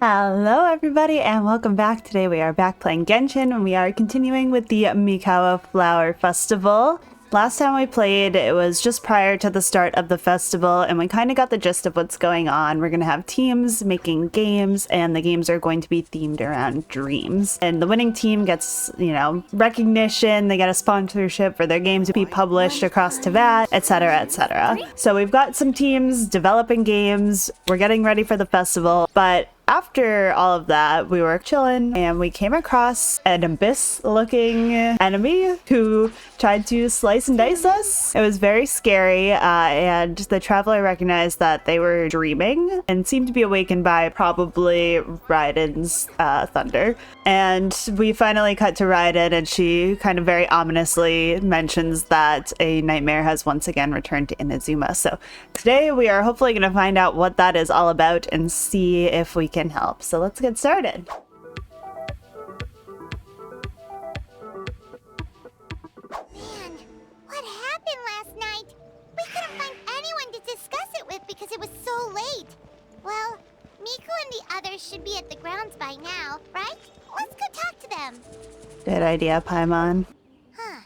Hello everybody and welcome back. Today we are back playing Genshin and we are continuing with the Mikawa Flower Festival. Last time we played, it was just prior to the start of the festival and we kind of got the gist of what's going on. We're going to have teams making games and the games are going to be themed around dreams. And the winning team gets, recognition, they get a sponsorship for their games to be published across Teyvat, etc, etc. So we've got some teams developing games, we're getting ready for the festival, but after all of that, we were chilling and we came across an abyss-looking enemy who tried to slice and dice us. It was very scary, and the traveler recognized that they were dreaming and seemed to be awakened by probably Raiden's thunder. And we finally cut to Raiden, and she kind of very ominously mentions that a nightmare has once again returned to Inazuma. So today we are hopefully going to find out what that is all about and see if we can help. So let's get started. Man, what happened last night? We couldn't find anyone to discuss it with because it was so late. Well, Miku and the others should be at the grounds by now, right? Let's go talk to them. Good idea, Paimon. Huh.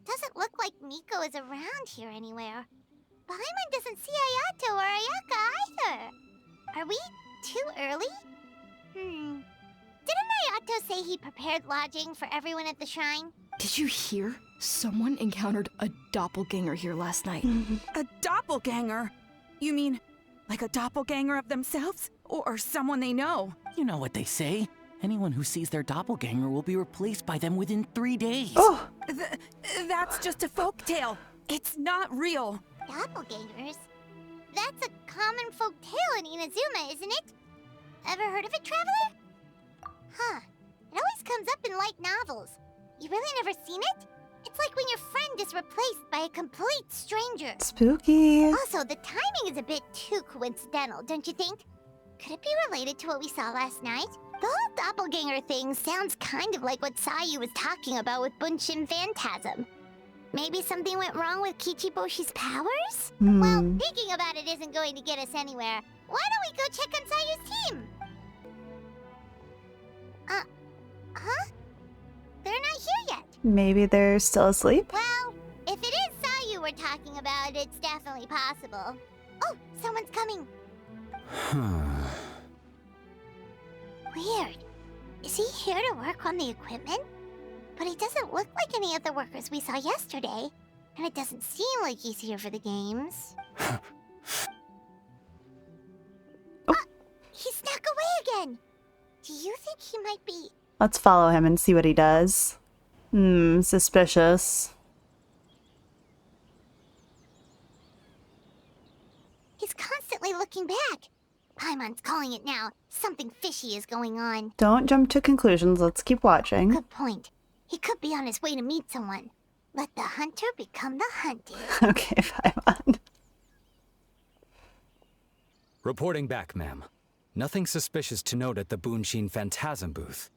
Doesn't look like Miku is around here anywhere. Paimon doesn't see Ayato or Ayaka either. Are we too early? Didn't Ayato say he prepared lodging for everyone at the shrine? Did you hear? Someone encountered a doppelganger here last night. A doppelganger? You mean like a doppelganger of themselves? Or someone they know? You know what they say. Anyone who sees their doppelganger will be replaced by them within 3 days. Oh, That's just a folktale. It's not real. Doppelgangers? That's a common folk tale in Inazuma, isn't it? Ever heard of it, traveler? Huh. It always comes up in light novels. You really never seen it? It's like when your friend is replaced by a complete stranger. spooky. Also, the timing is a bit too coincidental, don't you think? Could it be related to what we saw last night? The whole doppelganger thing sounds kind of like what Sayu was talking about with Bunshin Phantasm. Maybe something went wrong with Kichiboshi's powers? Well, thinking about it isn't going to get us anywhere. Why don't we go check on Sayu's team? Huh? They're not here yet. Maybe they're still asleep? Well, if it is Sayu we're talking about, it's definitely possible. Oh, someone's coming. Weird. Is he here to work on the equipment? But he doesn't look like any of the workers we saw yesterday. And it doesn't seem like he's here for the games. He snuck away again. Do you think he might be... Let's follow him and see what he does. Suspicious. He's constantly looking back. Paimon's calling it now. Something fishy is going on. Don't jump to conclusions, let's keep watching. Good point. He could be on his way to meet someone. Let the hunter become the hunted. Okay, Paimon. Reporting back, ma'am. Nothing suspicious to note at the Bunshin Phantasm booth.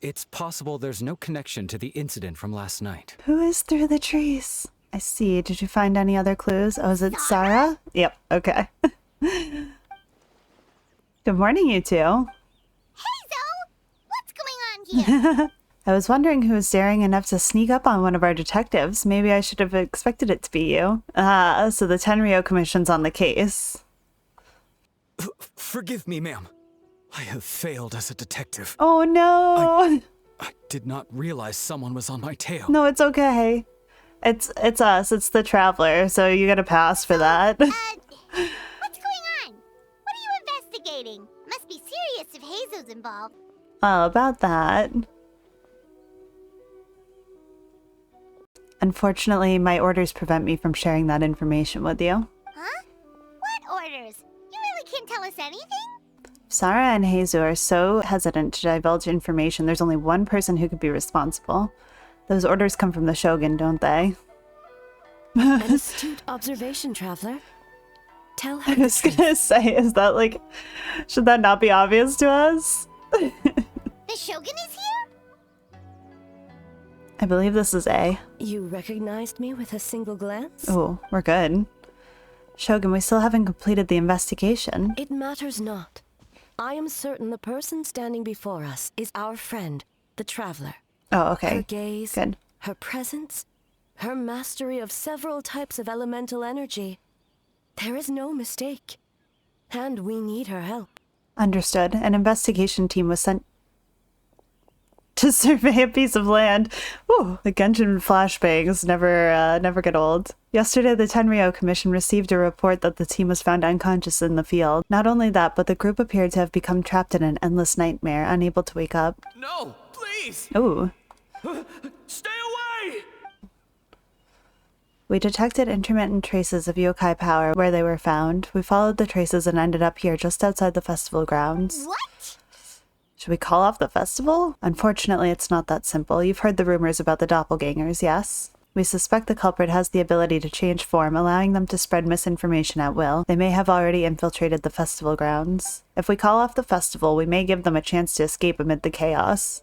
It's possible there's no connection to the incident from last night. Who is through the trees? I see. Did you find any other clues? Oh, is it Sarah? Yep, okay. Good morning, you two. Hey, Zoe! What's going on here? I was wondering who was daring enough to sneak up on one of our detectives. Maybe I should have expected it to be you. So the Tenryo Commission's on the case. Forgive me, ma'am. I have failed as a detective. Oh no! I did not realize someone was on my tail. No, it's okay. It's us. It's the Traveler, so you get a pass for that. What's going on? What are you investigating? Must be serious if Heizo's involved. Well, about that. Unfortunately, my orders prevent me from sharing that information with you. Huh? What orders? You really can't tell us anything? Sarah and Heizo are so hesitant to divulge information, there's only one person who could be responsible. Those orders come from the Shogun, don't they? An astute observation, traveler. Tell her I was gonna say, is that like... Should that not be obvious to us? The Shogun is here? I believe this is A. You recognized me with a single glance? Oh, we're good. Shogun, we still haven't completed the investigation. It matters not. I am certain the person standing before us is our friend, the Traveler. Oh, okay. Her gaze, Good. her presence, her mastery of several types of elemental energy. There is no mistake. And we need her help. Understood. An investigation team was sent to survey a piece of land. Ooh, the Genshin flashbangs never get old. Yesterday, the Tenryou Commission received a report that the team was found unconscious in the field. Not only that, but the group appeared to have become trapped in an endless nightmare, unable to wake up. No, please! Ooh. Stay away! We detected intermittent traces of yokai power where they were found. We followed the traces and ended up here just outside the festival grounds. What? Should we call off the festival? Unfortunately, it's not that simple. You've heard the rumors about the doppelgangers, yes? We suspect the culprit has the ability to change form, allowing them to spread misinformation at will. They may have already infiltrated the festival grounds. If we call off the festival, we may give them a chance to escape amid the chaos.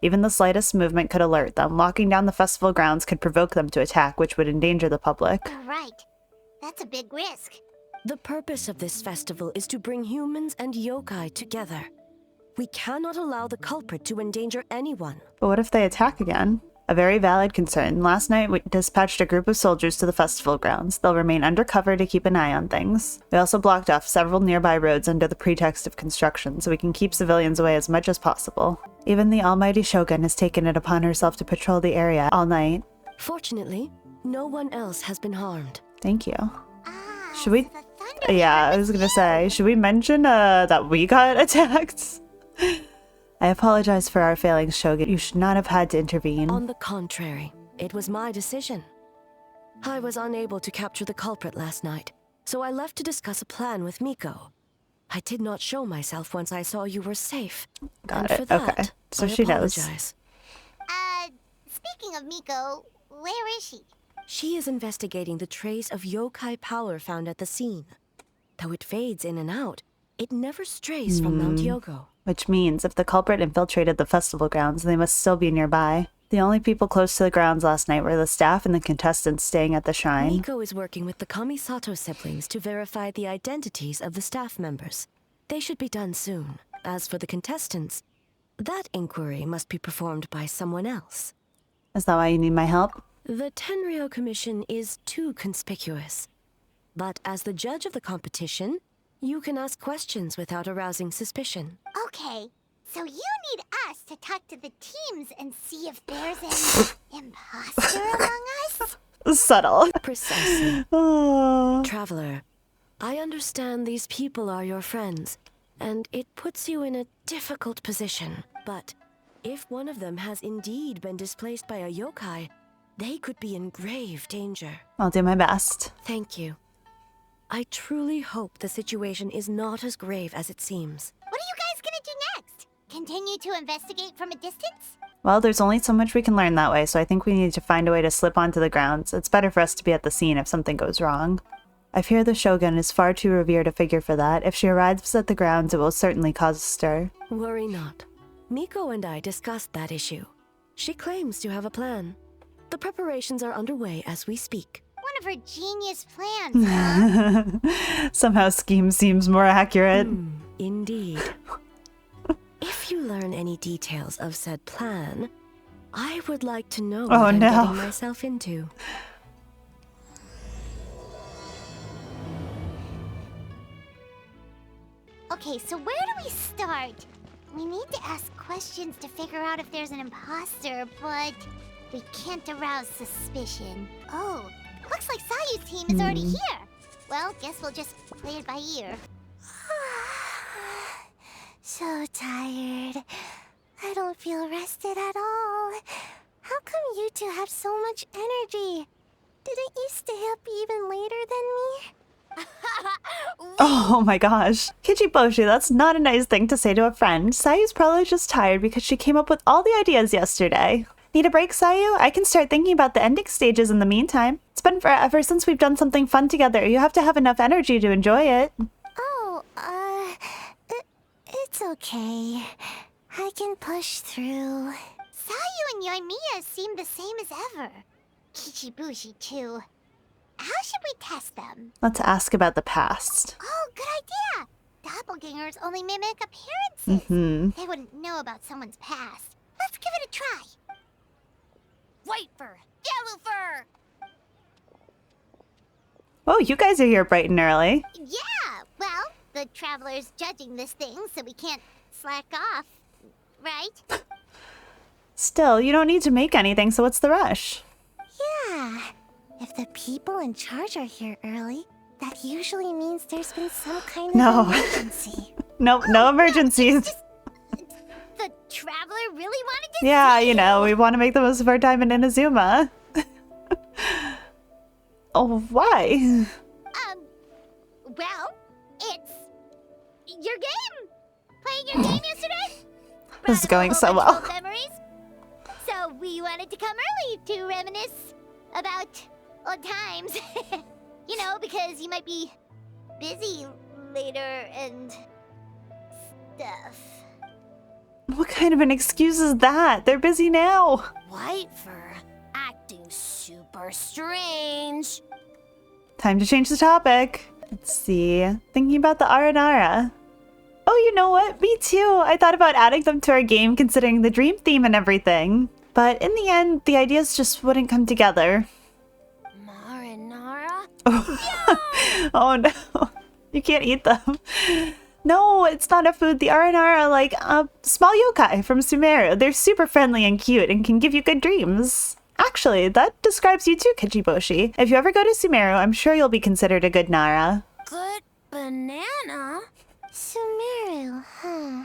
Even the slightest movement could alert them. Locking down the festival grounds could provoke them to attack, which would endanger the public. Right. That's a big risk. The purpose of this festival is to bring humans and yokai together. We cannot allow the culprit to endanger anyone. But what if they attack again? A very valid concern. Last night, we dispatched a group of soldiers to the festival grounds. They'll remain undercover to keep an eye on things. We also blocked off several nearby roads under the pretext of construction, so we can keep civilians away as much as possible. Even the almighty Shogun has taken it upon herself to patrol the area all night. Fortunately, no one else has been harmed. Thank you. Ah, Should we... so the thunder Yeah, I was gonna say, should we mention that we got attacked? I apologize for our failings, Shogun. You should not have had to intervene. On the contrary, it was my decision. I was unable to capture the culprit last night, so I left to discuss a plan with Miko. I did not show myself once I saw you were safe. Got and it. for that, Okay. So I she knows. apologize. Speaking of Miko, where is she? She is investigating the trace of yokai power found at the scene. Though it fades in and out, it never strays from Mount Yogo. Which means if the culprit infiltrated the festival grounds, they must still be nearby. The only people close to the grounds last night were the staff and the contestants staying at the shrine. Miko is working with the Kamisato siblings to verify the identities of the staff members. They should be done soon. As for the contestants, that inquiry must be performed by someone else. Is that why you need my help? The Tenryou Commission is too conspicuous. But as the judge of the competition, you can ask questions without arousing suspicion. Okay, so you need us to talk to the teams and see if there's an imposter among us? Subtle. Precisely. Oh. Traveler, I understand these people are your friends, and it puts you in a difficult position. But if one of them has indeed been displaced by a yokai, they could be in grave danger. I'll do my best. Thank you. I truly hope the situation is not as grave as it seems. What are you guys gonna do next? Continue to investigate from a distance? Well, there's only so much we can learn that way, so I think we need to find a way to slip onto the grounds. It's better for us to be at the scene if something goes wrong. I fear the Shogun is far too revered a figure for that. If she arrives at the grounds, it will certainly cause a stir. Worry not. Miko and I discussed that issue. She claims to have a plan. The preparations are underway as we speak. One of her genius plans, huh? Somehow scheme seems more accurate. Indeed. If you learn any details of said plan, I would like to know what I'm getting myself into. Okay, so where do we start? We need to ask questions to figure out if there's an imposter, but we can't arouse suspicion. Oh, looks like Sayu's team is already here. Well, guess we'll just play it by ear. So tired. I don't feel rested at all. How come you two have so much energy? Didn't you stay up even later than me? Oh my gosh. Kichiboshi, that's not a nice thing to say to a friend. Sayu's probably just tired because she came up with all the ideas yesterday. Need a break, Sayu? I can start thinking about the ending stages in the meantime. It's been forever since we've done something fun together. You have to have enough energy to enjoy it. Oh, it's okay. I can push through. Sayu and Yoimiya seem the same as ever. Kichibushi, too. How should we test them? Let's ask about the past. Oh, good idea! doppelgangers only mimic appearances. They wouldn't know about someone's past. Let's give it a try. White fur, yellow fur. Oh, you guys are here bright and early. Yeah, well, the traveler's judging this thing, so we can't slack off, right? Still, you don't need to make anything, so what's the rush? Yeah. If the people in charge are here early, that usually means there's been some kind No. of emergency. Nope, no emergencies. The traveler really wanted to Yeah, see you know, we want to make the most of our time in Inazuma. Oh, why? Well, it's your game. Playing your game yesterday. This is Brought up a going whole so bunch well. of old memories. So we wanted to come early to reminisce about old times. You know, because you might be busy later and stuff. What kind of an excuse is that? They're busy now. White fur acting super strange. Time to change the topic. Let's see. Thinking about the Aranara. Oh, you know what? Me too. I thought about adding them to our game considering the dream theme and everything. But in the end, the ideas just wouldn't come together. Marinara? Oh no. You can't eat them. No, it's not a food. The Aranara are like small yokai from Sumeru. They're super friendly and cute and can give you good dreams. Actually, that describes you too, Kichiboshi. If you ever go to Sumeru, I'm sure you'll be considered a good Nara. Good banana? Sumeru, huh?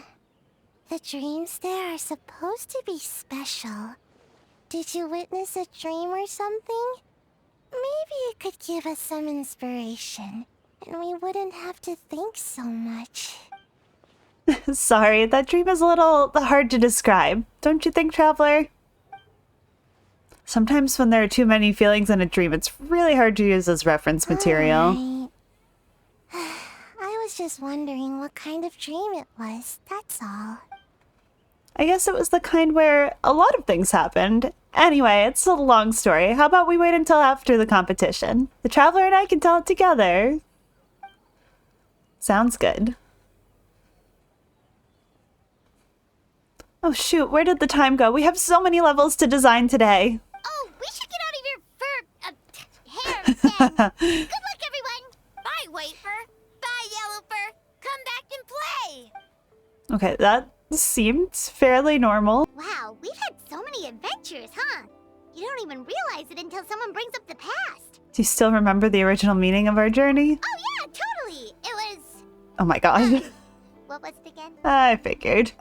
The dreams there are supposed to be special. Did you witness a dream or something? Maybe it could give us some inspiration, and we wouldn't have to think so much. Sorry, that dream is a little hard to describe. Don't you think, Traveler? Sometimes when there are too many feelings in a dream, it's really hard to use as reference material. Alright. I was just wondering what kind of dream it was, that's all. I guess it was the kind where a lot of things happened. Anyway, it's a long story. How about we wait until after the competition? The Traveler and I can tell it together. Sounds good. Oh shoot, where did the time go? We have so many levels to design today. Oh, we should get out of your fur, hair, then. Good luck, everyone! Bye, White Fur! Bye, Yellow Fur! Come back and play! Okay, that seemed fairly normal. Wow, we've had so many adventures, huh? You don't even realize it until someone brings up the past. Do you still remember the original meaning of our journey? Oh yeah, totally! It was... Oh my god. What was it again? I figured.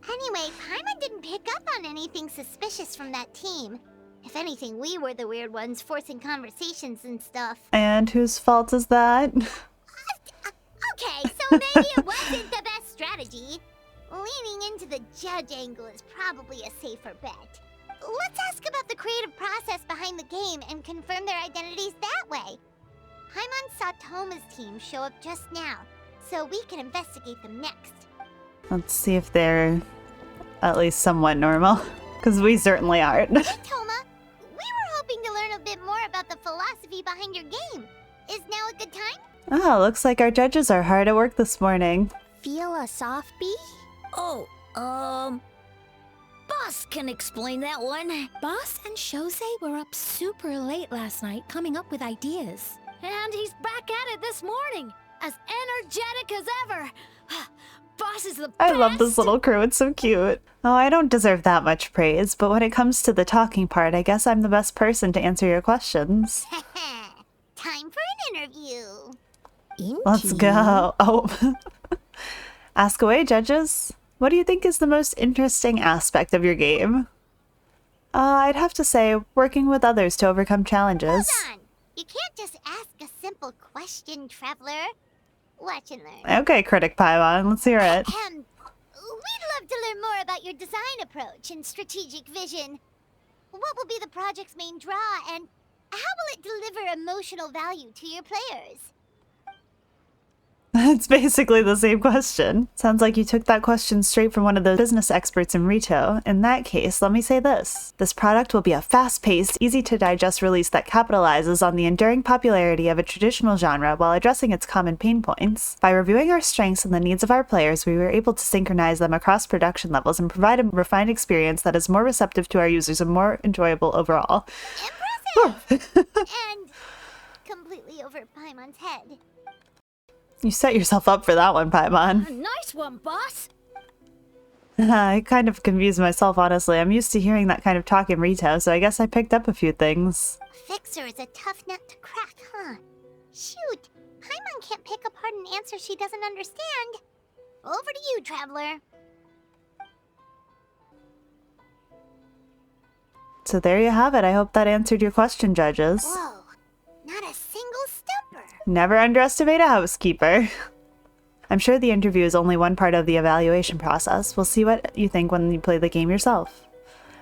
Anyway, Paimon didn't pick up on anything suspicious from that team. If anything, we were the weird ones forcing conversations and stuff. And whose fault is that? Okay, so maybe it wasn't the best strategy. Leaning into the judge angle is probably a safer bet. Let's ask about the creative process behind the game and confirm their identities that way. Paimon saw Toma's team show up just now, so we can investigate them next. Let's see if they're at least somewhat normal. Because we certainly aren't. Hey, Toma! We were hoping to learn a bit more about the philosophy behind your game. Is now a good time? Ah, looks like our judges are hard at work this morning. Philosophy? Oh, Boss can explain that one. Boss and Shosei were up super late last night coming up with ideas. And he's back at it this morning, as energetic as ever. Boss is the best. I love this little crew, it's so cute. Oh, I don't deserve that much praise, but when it comes to the talking part, I guess I'm the best person to answer your questions. Time for an interview. Let's go. Oh. Ask away, judges. What do you think is the most interesting aspect of your game? I'd have to say, working with others to overcome challenges. Hold on! You can't just ask a simple question, Traveler. Watch and learn. Okay, Critic Paimon, let's hear it. We'd love to learn more about your design approach and strategic vision. What will be the project's main draw, and how will it deliver emotional value to your players? It's basically the same question. Sounds like you took that question straight from one of the business experts in Rito. In that case, let me say this. This product will be a fast-paced, easy-to-digest release that capitalizes on the enduring popularity of a traditional genre while addressing its common pain points. By reviewing our strengths and the needs of our players, we were able to synchronize them across production levels and provide a refined experience that is more receptive to our users and more enjoyable overall. Impressive! And completely over Paimon's head. You set yourself up for that one, Paimon. Nice one, boss! I kind of confused myself, honestly. I'm used to hearing that kind of talk in Rito, so I guess I picked up a few things. Fixer is a tough nut to crack, huh? Shoot! Paimon can't pick apart an answer she doesn't understand. Over to you, Traveler. So there you have it. I hope that answered your question, judges. Whoa, not a single stumper. Never underestimate a housekeeper. I'm sure the interview is only one part of the evaluation process. We'll see what you think when you play the game yourself.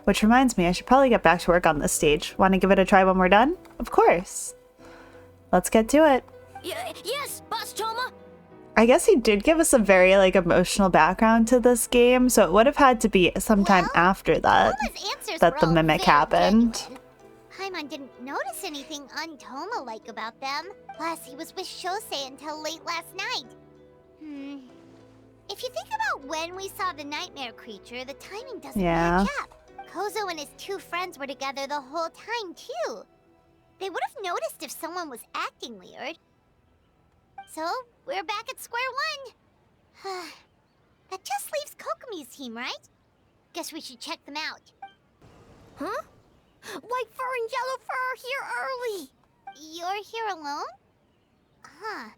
Which reminds me, I should probably get back to work on this stage. Want to give it a try when we're done? Of course. Let's get to it. Yes, Boss Toma! I guess he did give us a very, emotional background to this game, so it would have had to be sometime after that that the mimic happened. Genuine. Paimon didn't notice anything untoma-like about them. Plus, he was with Shosei until late last night. If you think about when we saw the nightmare creature, the timing doesn't match up. Kozo and his two friends were together the whole time, too. They would have noticed if someone was acting weird. So, we're back at square one. That just leaves Kokomi's team, right? Guess we should check them out. Huh? White fur and yellow fur are here early! You're here alone? Huh.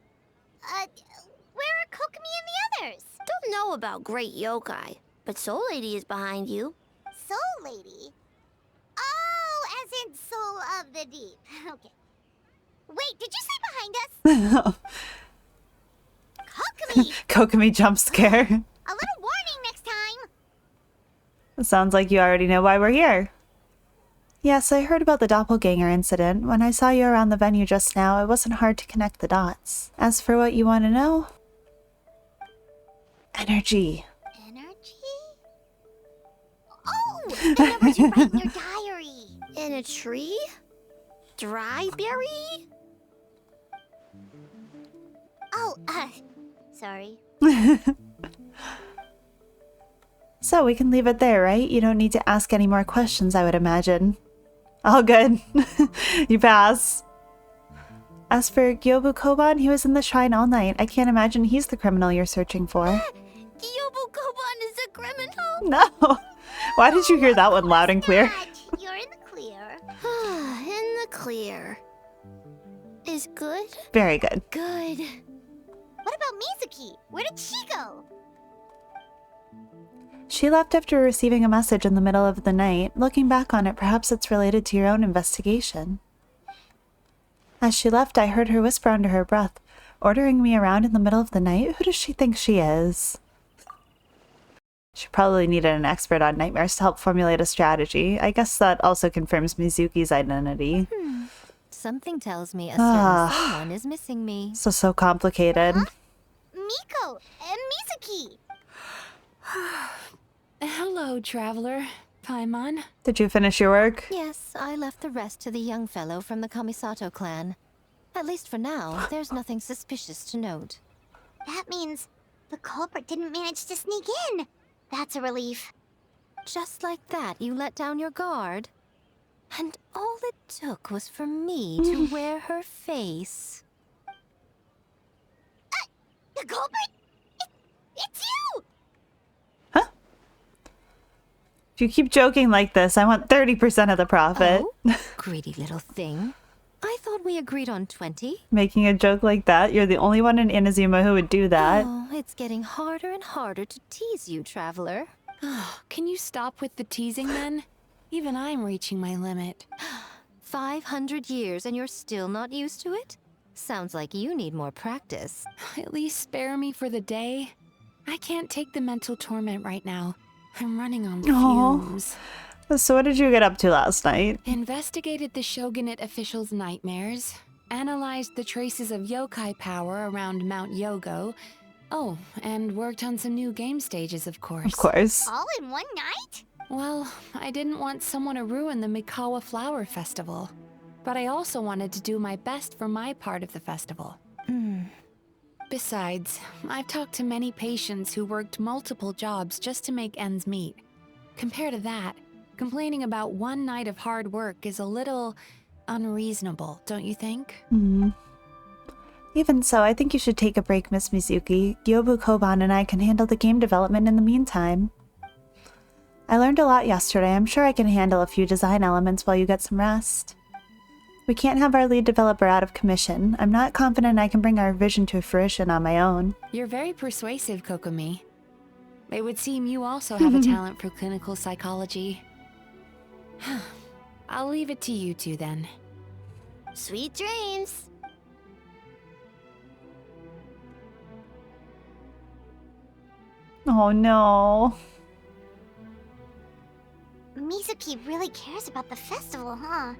Where are Kokomi and the others? Don't know about Great Yokai, but Soul Lady is behind you. Soul Lady? Oh, as in Soul of the Deep. Okay. Wait, did you say behind us? Kokomi! Kokomi jump scare. A little warning next time! It sounds like you already know why we're here. Yes, I heard about the doppelganger incident. When I saw you around the venue just now, it wasn't hard to connect the dots. As for what you want to know... Energy. Energy? Oh! The numbers you write in your diary! In a tree? Dry berry? Oh, sorry. So we can leave it there, right? You don't need to ask any more questions, I would imagine. All good. You pass. As for Gyobu Koban, he was in the shrine all night. I can't imagine he's the criminal you're searching for. Gyobu Koban is a criminal? No. Why did you hear that one loud and clear? You're in the clear. In the clear. Is good? Very good. Good. What about Mizuki? Where did she go? She left after receiving a message in the middle of the night. Looking back on it, perhaps it's related to your own investigation. As she left, I heard her whisper under her breath, ordering me around in the middle of the night. Who does she think she is? She probably needed an expert on nightmares to help formulate a strategy. I guess that also confirms Mizuki's identity. Something tells me a certain someone is missing me. So complicated. Huh? Miko and Mizuki. Hello, traveler. Paimon. Did you finish your work? Yes, I left the rest to the young fellow from the Kamisato clan. At least for now, there's nothing suspicious to note. That means the culprit didn't manage to sneak in. That's a relief. Just like that, you let down your guard? And all it took was for me to wear her face. The culprit? It's you! Huh? If you keep joking like this, I want 30% of the profit. Oh, greedy little thing. I thought we agreed on 20. Making a joke like that? You're the only one in Inazuma who would do that. Oh, it's getting harder and harder to tease you, traveler. Can you stop with the teasing then? Even I'm reaching my limit. 500 years and you're still not used to it? Sounds like you need more practice. At least spare me for the day. I can't take the mental torment right now. I'm running on fumes. So what did you get up to last night? Investigated the Shogunate officials' nightmares. analyzed the traces of yokai power around Mount Yogo. Oh, and worked on some new game stages, of course. Of course. All in one night? Well, I didn't want someone to ruin the Mikawa Flower Festival. But I also wanted to do my best for my part of the festival. Besides, I've talked to many patients who worked multiple jobs just to make ends meet. Compared to that, complaining about one night of hard work is a little unreasonable, don't you think? Even so, I think you should take a break, Miss Mizuki. Yobu Koban and I can handle the game development in the meantime. I learned a lot yesterday. I'm sure I can handle a few design elements while you get some rest. We can't have our lead developer out of commission. I'm not confident I can bring our vision to fruition on my own. You're very persuasive, Kokomi. It would seem you also have a talent for clinical psychology. I'll leave it to you two then. Sweet dreams. Oh no. Mizuki really cares about the festival, huh?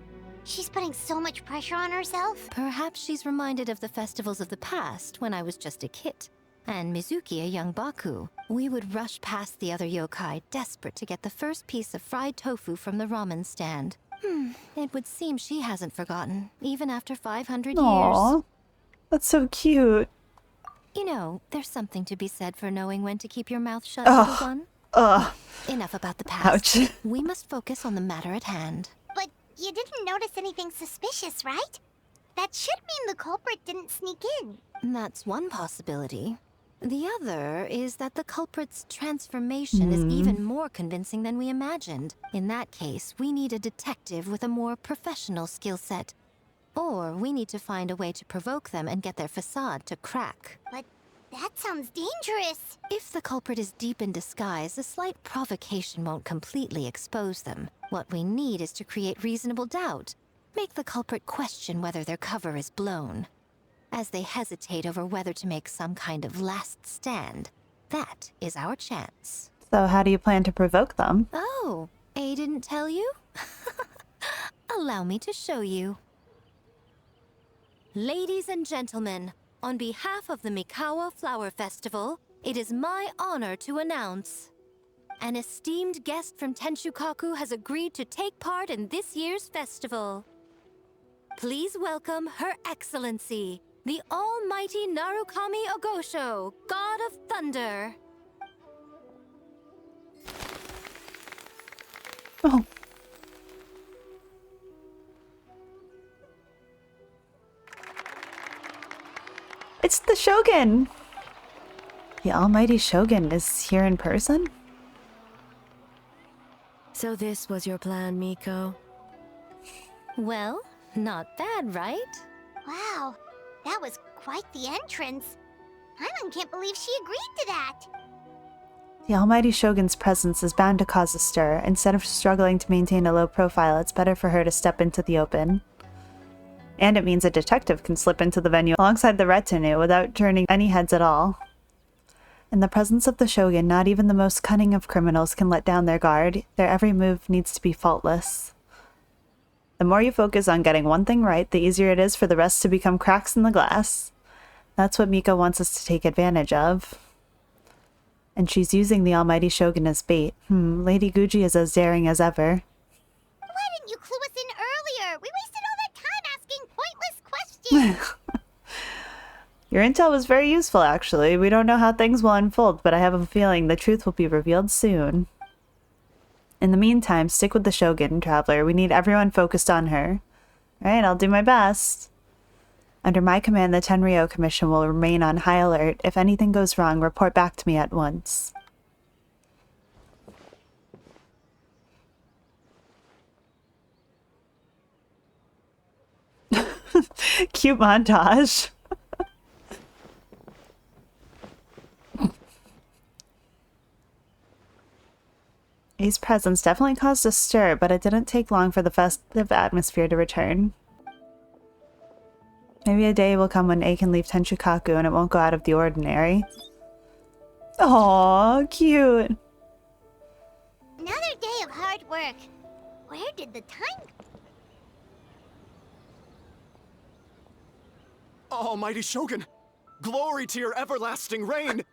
She's putting so much pressure on herself. Perhaps she's reminded of the festivals of the past when I was just a kid, and Mizuki a young Baku. We would rush past the other yokai, desperate to get the first piece of fried tofu from the ramen stand. It would seem she hasn't forgotten, even after 500 Aww. years. That's so cute. You know, there's something to be said for knowing when to keep your mouth shut, little one. Enough about the past. Ouch. We must focus on the matter at hand. But you didn't notice anything suspicious, right? That should mean the culprit didn't sneak in. That's one possibility. The other is that the culprit's transformation is even more convincing than we imagined. In that case, we need a detective with a more professional skill set. Or we need to find a way to provoke them and get their facade to crack. But that sounds dangerous. If the culprit is deep in disguise, a slight provocation won't completely expose them. What we need is to create reasonable doubt. Make the culprit question whether their cover is blown. As they hesitate over whether to make some kind of last stand, that is our chance. So how do you plan to provoke them? Oh, A didn't tell you? Allow me to show you. Ladies and gentlemen, on behalf of the Mikawa Flower Festival, it is my honor to announce an esteemed guest from Tenshukaku has agreed to take part in this year's festival. Please welcome Her Excellency, the Almighty Narukami Ogosho, God of Thunder. Oh. It's the Shogun! The Almighty Shogun is here in person? So this was your plan, Miko? Well, not bad, right? Wow, that was quite the entrance. Paimon can't believe she agreed to that. The Almighty Shogun's presence is bound to cause a stir. Instead of struggling to maintain a low profile, it's better for her to step into the open. And it means a detective can slip into the venue alongside the retinue without turning any heads at all. In the presence of the Shogun, not even the most cunning of criminals can let down their guard. Their every move needs to be faultless. The more you focus on getting one thing right, the easier it is for the rest to become cracks in the glass. That's what Mika wants us to take advantage of. And she's using the Almighty Shogun as bait. Lady Guji is as daring as ever. Why didn't you clue us in earlier? We wasted all that time asking pointless questions. Your intel was very useful, actually. We don't know how things will unfold, but I have a feeling the truth will be revealed soon. In the meantime, stick with the Shogun, Traveler. We need everyone focused on her. Alright, I'll do my best. Under my command, the Tenryou Commission will remain on high alert. If anything goes wrong, report back to me at once. Cute montage. A's presence definitely caused a stir, but it didn't take long for the festive atmosphere to return. Maybe a day will come when A can leave Tenshukaku and it won't go out of the ordinary. Aww, cute. Another day of hard work. Where did the time... Almighty Shogun! Glory to your everlasting reign!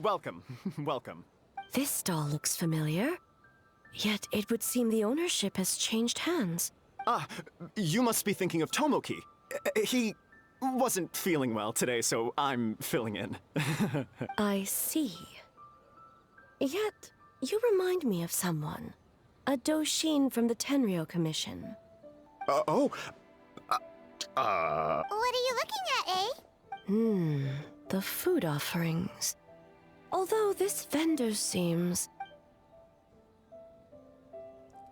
Welcome. Welcome. This stall looks familiar. Yet it would seem the ownership has changed hands. Ah, you must be thinking of Tomoki. He wasn't feeling well today, so I'm filling in. I see. Yet, you remind me of someone. A Doshin from the Tenryo Commission. What What are you looking at, eh? The food offerings. Although this vendor seems...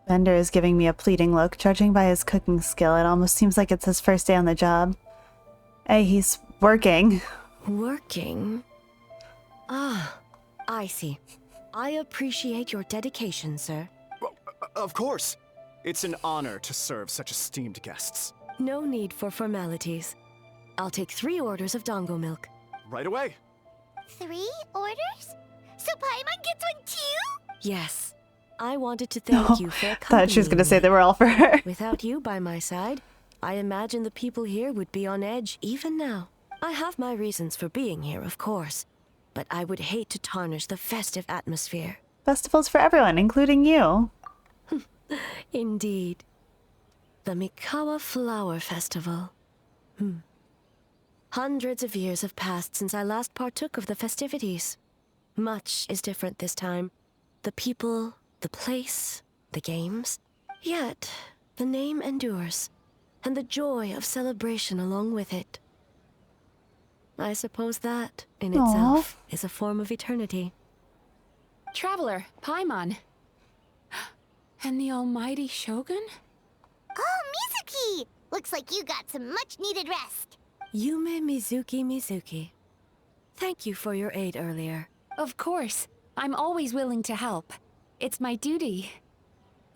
Vendor is giving me a pleading look. Judging by his cooking skill, it almost seems like it's his first day on the job. Hey, he's working. Working? Ah, I see. I appreciate your dedication, sir. Of course. It's an honor to serve such esteemed guests. No need for formalities. I'll take 3 orders of dango milk. Right away. 3 orders? So Paimon gets one too? Yes. I wanted to thank you for accompanying Thought she was going to say me. they were all for her. Without you by my side, I imagine the people here would be on edge even now. I have my reasons for being here, of course, but I would hate to tarnish the festive atmosphere. Festivals for everyone, including you. Indeed. The Mikawa Flower Festival. Hundreds of years have passed since I last partook of the festivities. Much is different this time. The people, the place, the games. Yet, the name endures, and the joy of celebration along with it. I suppose that, in itself, is a form of eternity. Traveler, Paimon. And the almighty Shogun? Oh, Mizuki! Looks like you got some much-needed rest. Yume Mizuki. Thank you for your aid earlier. Of course. I'm always willing to help. It's my duty.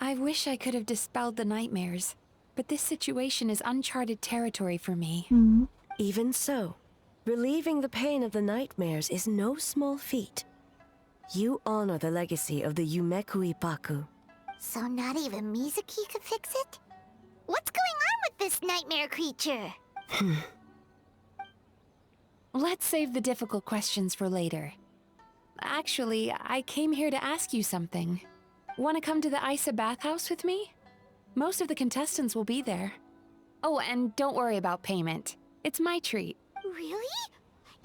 I wish I could have dispelled the nightmares, but this situation is uncharted territory for me. Even so, relieving the pain of the nightmares is no small feat. You honor the legacy of the Yumeku Ippaku. So not even Mizuki could fix it? What's going on with this nightmare creature? Let's save the difficult questions for later. Actually, I came here to ask you something. Want to come to the Isa bathhouse with me? Most of the contestants will be there. Oh, and don't worry about payment. It's my treat. Really?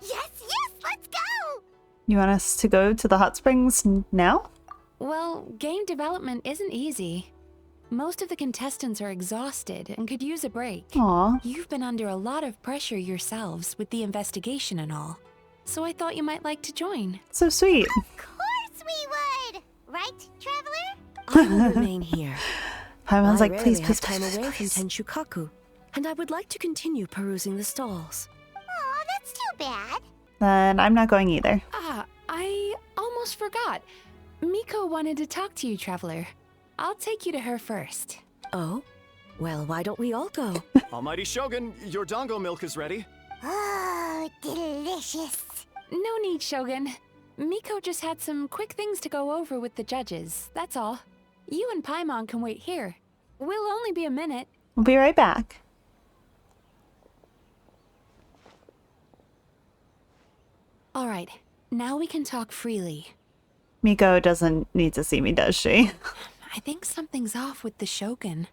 Yes, let's go! You want us to go to the hot springs now? Well, game development isn't easy. Most of the contestants are exhausted and could use a break. Aw. You've been under a lot of pressure yourselves with the investigation and all. So I thought you might like to join. So sweet. Of course we would! Right, Traveler? I will remain here. Paimon's like, I please, rarely please, have time please, away please. from Tenshukaku, and I would like to continue perusing the stalls. Aw, that's too bad. Then I'm not going either. Ah, I almost forgot. Miko wanted to talk to you, Traveler. I'll take you to her first. Oh? Well, why don't we all go? Almighty Shogun, your dango milk is ready. Oh, delicious. No need, Shogun. Miko just had some quick things to go over with the judges, that's all. You and Paimon can wait here. We'll only be a minute. We'll be right back. All right, now we can talk freely. Miko doesn't need to see me, does she? I think something's off with the Shogun.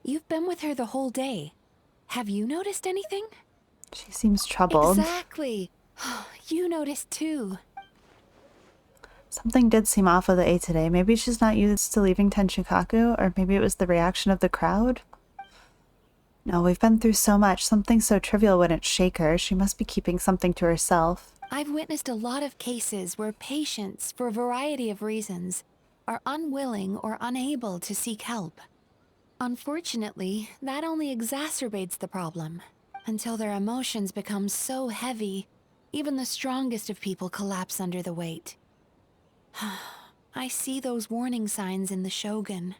You've been with her the whole day. Have you noticed anything? She seems troubled. Exactly. You noticed too. Something did seem off with the A today. Maybe she's not used to leaving Tenshukaku, or maybe it was the reaction of the crowd. No, we've been through so much. Something so trivial wouldn't shake her. She must be keeping something to herself. I've witnessed a lot of cases where patients, for a variety of reasons, are unwilling or unable to seek help. Unfortunately, that only exacerbates the problem. Until their emotions become so heavy, even the strongest of people collapse under the weight. I see those warning signs in the Shogun.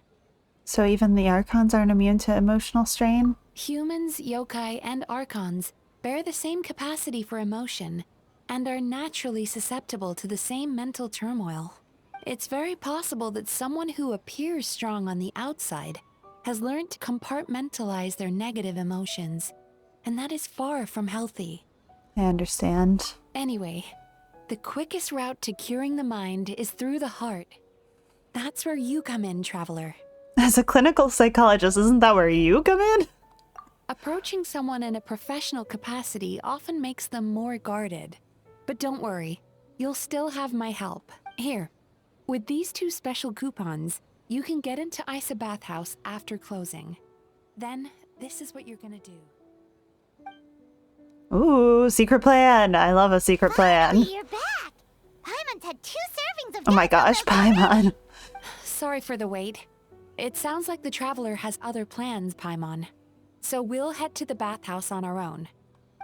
So even the Archons aren't immune to emotional strain? Humans, yokai, and Archons bear the same capacity for emotion and are naturally susceptible to the same mental turmoil. It's very possible that someone who appears strong on the outside has learned to compartmentalize their negative emotions and that is far from healthy. I understand. Anyway, the quickest route to curing the mind is through the heart. That's where you come in, traveler. As a clinical psychologist, isn't that where you come in? Approaching someone in a professional capacity often makes them more guarded. But don't worry, you'll still have my help. Here, with these 2 special coupons, you can get into Isa Bathhouse after closing. Then, this is what you're gonna do. Ooh, secret plan. I love a secret plan. Finally, you're back! Paimon's had 2 servings of Oh my gosh, Paimon. Sorry for the wait. It sounds like the traveler has other plans, Paimon. So we'll head to the bathhouse on our own.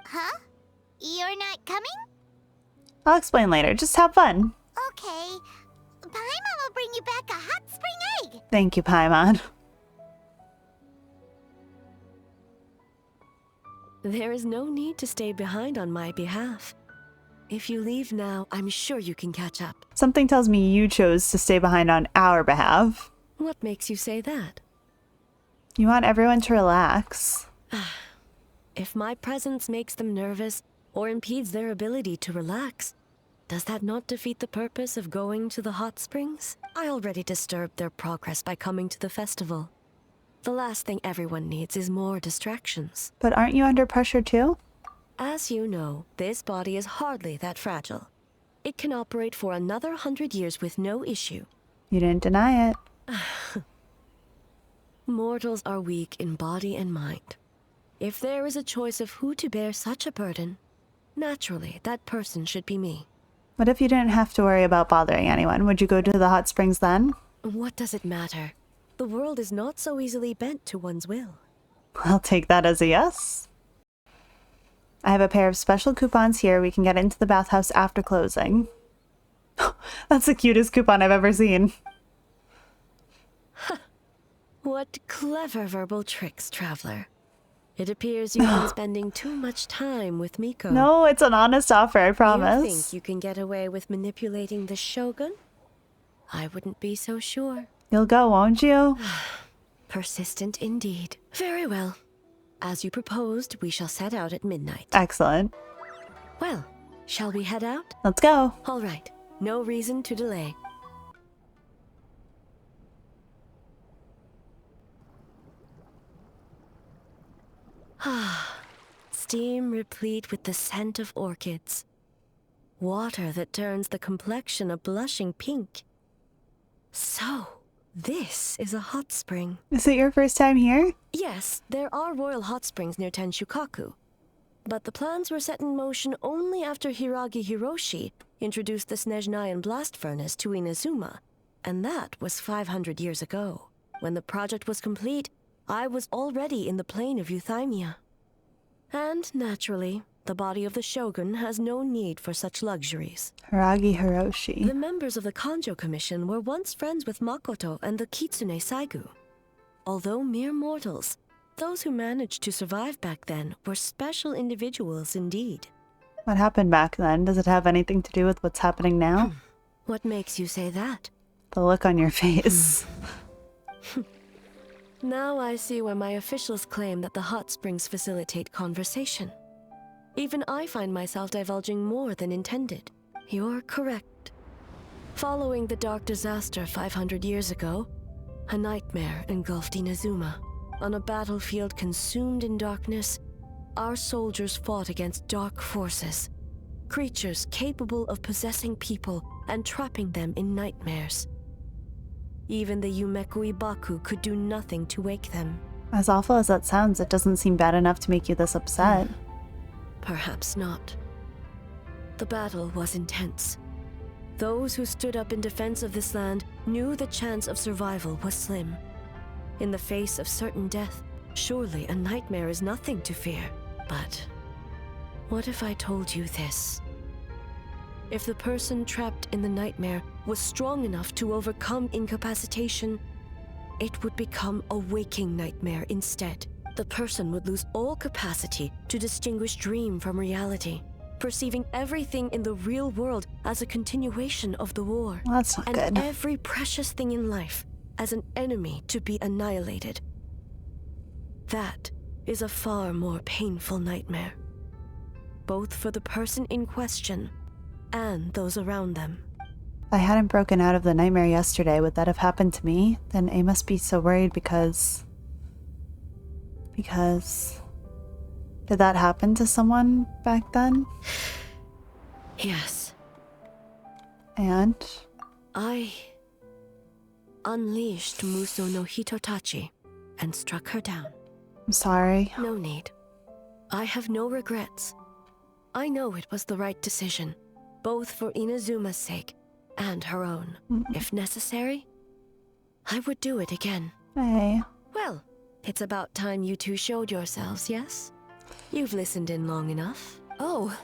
Huh? You're not coming? I'll explain later. Just have fun. Okay. Paimon will bring you back a hot spring egg. Thank you, Paimon. There is no need to stay behind on my behalf. If you leave now, I'm sure you can catch up. Something tells me you chose to stay behind on our behalf. What makes you say that? You want everyone to relax. If my presence makes them nervous or impedes their ability to relax, does that not defeat the purpose of going to the hot springs? I already disturbed their progress by coming to the festival. The last thing everyone needs is more distractions. But aren't you under pressure too? As you know, this body is hardly that fragile. It can operate for another 100 years with no issue. You didn't deny it. Mortals are weak in body and mind. If there is a choice of who to bear such a burden, naturally, that person should be me. What if you didn't have to worry about bothering anyone? Would you go to the hot springs then? What does it matter? The world is not so easily bent to one's will. I'll take that as a yes. I have a pair of special coupons here. We can get into the bathhouse after closing. That's the cutest coupon I've ever seen. What clever verbal tricks, traveler. It appears you've been spending too much time with Miko. No, it's an honest offer, I promise. You think you can get away with manipulating the Shogun? I wouldn't be so sure. You'll go, won't you? Persistent indeed. Very well. As you proposed, we shall set out at midnight. Excellent. Well, shall we head out? Let's go. All right. No reason to delay. Steam replete with the scent of orchids. Water that turns the complexion a blushing pink. So, this is a hot spring. Is it your first time here? Yes, there are royal hot springs near Tenshukaku. But the plans were set in motion only after Hiragi Hiroshi introduced the Snezhnayan blast furnace to Inazuma, and that was 500 years ago. When the project was complete, I was already in the plain of Euthymia. And naturally, the body of the Shogun has no need for such luxuries. Hiragi Hiroshi. The members of the Kanjo Commission were once friends with Makoto and the Kitsune Saigu. Although mere mortals, those who managed to survive back then were special individuals indeed. What happened back then? Does it have anything to do with what's happening now? What makes you say that? The look on your face. Now I see why my officials claim that the hot springs facilitate conversation. Even I find myself divulging more than intended. You're correct. Following the dark disaster 500 years ago, a nightmare engulfed Inazuma. On a battlefield consumed in darkness, our soldiers fought against dark forces, creatures capable of possessing people and trapping them in nightmares. Even the Yumekui Baku could do nothing to wake them. As awful as that sounds, it doesn't seem bad enough to make you this upset. Perhaps not. The battle was intense. Those who stood up in defense of this land knew the chance of survival was slim. In the face of certain death, surely a nightmare is nothing to fear. But what if I told you this? If the person trapped in the nightmare was strong enough to overcome incapacitation, it would become a waking nightmare instead. The person would lose all capacity to distinguish dream from reality, perceiving everything in the real world as a continuation of the war. Well, that's not and good. Every precious thing in life as an enemy to be annihilated. That is a far more painful nightmare, both for the person in question and those around them. If I hadn't broken out of the nightmare yesterday, would that have happened to me? Then A must be so worried because... Did that happen to someone back then? Yes. And? I unleashed Muso no Hitotachi and struck her down. I'm sorry. No need. I have no regrets. I know it was the right decision, both for Inazuma's sake and her own. If necessary, I would do it again. Hey. Well, it's about time you two showed yourselves, yes? You've listened in long enough. Oh.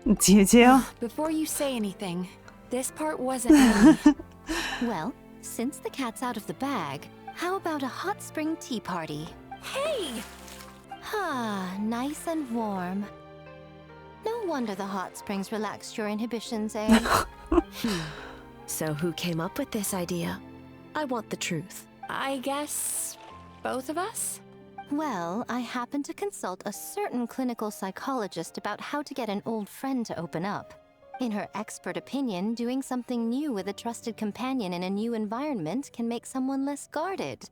It's you two? Before you say anything, this part wasn't me. Well, since the cat's out of the bag, how about a hot spring tea party? Hey! Ah, nice and warm. No wonder the hot springs relaxed your inhibitions, eh? So who came up with this idea? I want the truth. I guess both of us? Well, I happened to consult a certain clinical psychologist about how to get an old friend to open up. In her expert opinion, doing something new with a trusted companion in a new environment can make someone less guarded.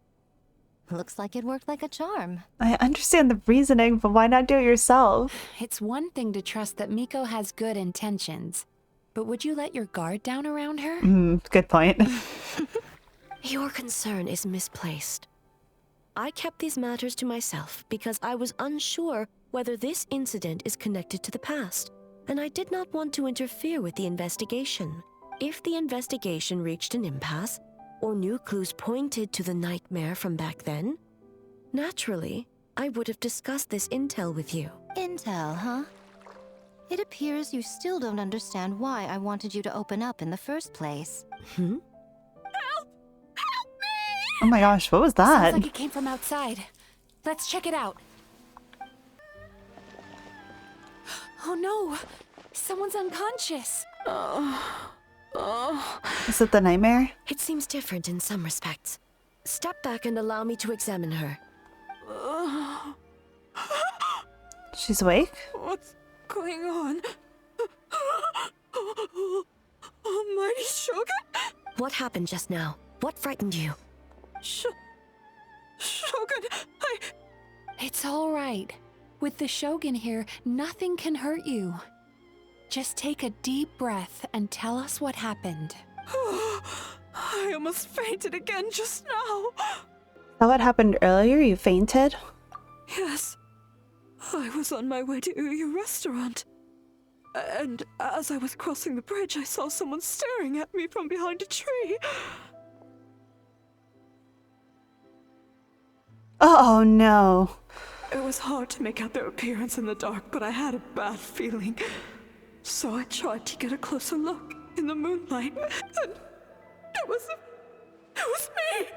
Looks like it worked like a charm. I understand the reasoning, but why not do it yourself? It's one thing to trust that Miko has good intentions, but would you let your guard down around her? Good point. Your concern is misplaced. I kept these matters to myself because I was unsure whether this incident is connected to the past, and I did not want to interfere with the investigation. If the investigation reached an impasse, or new clues pointed to the nightmare from back then, naturally, I would have discussed this intel with you. Intel, huh? It appears you still don't understand why I wanted you to open up in the first place. Hmm? Oh my gosh, what was that? Sounds like it came from outside. Let's check it out. Oh no! Someone's unconscious! Is it the nightmare? It seems different in some respects. Step back and allow me to examine her. She's awake? What's going on? Almighty Shogun? What happened just now? What frightened you? Shogun, It's all right. With the Shogun here, nothing can hurt you. Just take a deep breath and tell us what happened. I almost fainted again just now. Is that what happened earlier? You fainted? Yes. I was on my way to your restaurant. And as I was crossing the bridge, I saw someone staring at me from behind a tree. Oh no. It was hard to make out their appearance in the dark, but I had a bad feeling. So I tried to get a closer look in the moonlight, and it was me!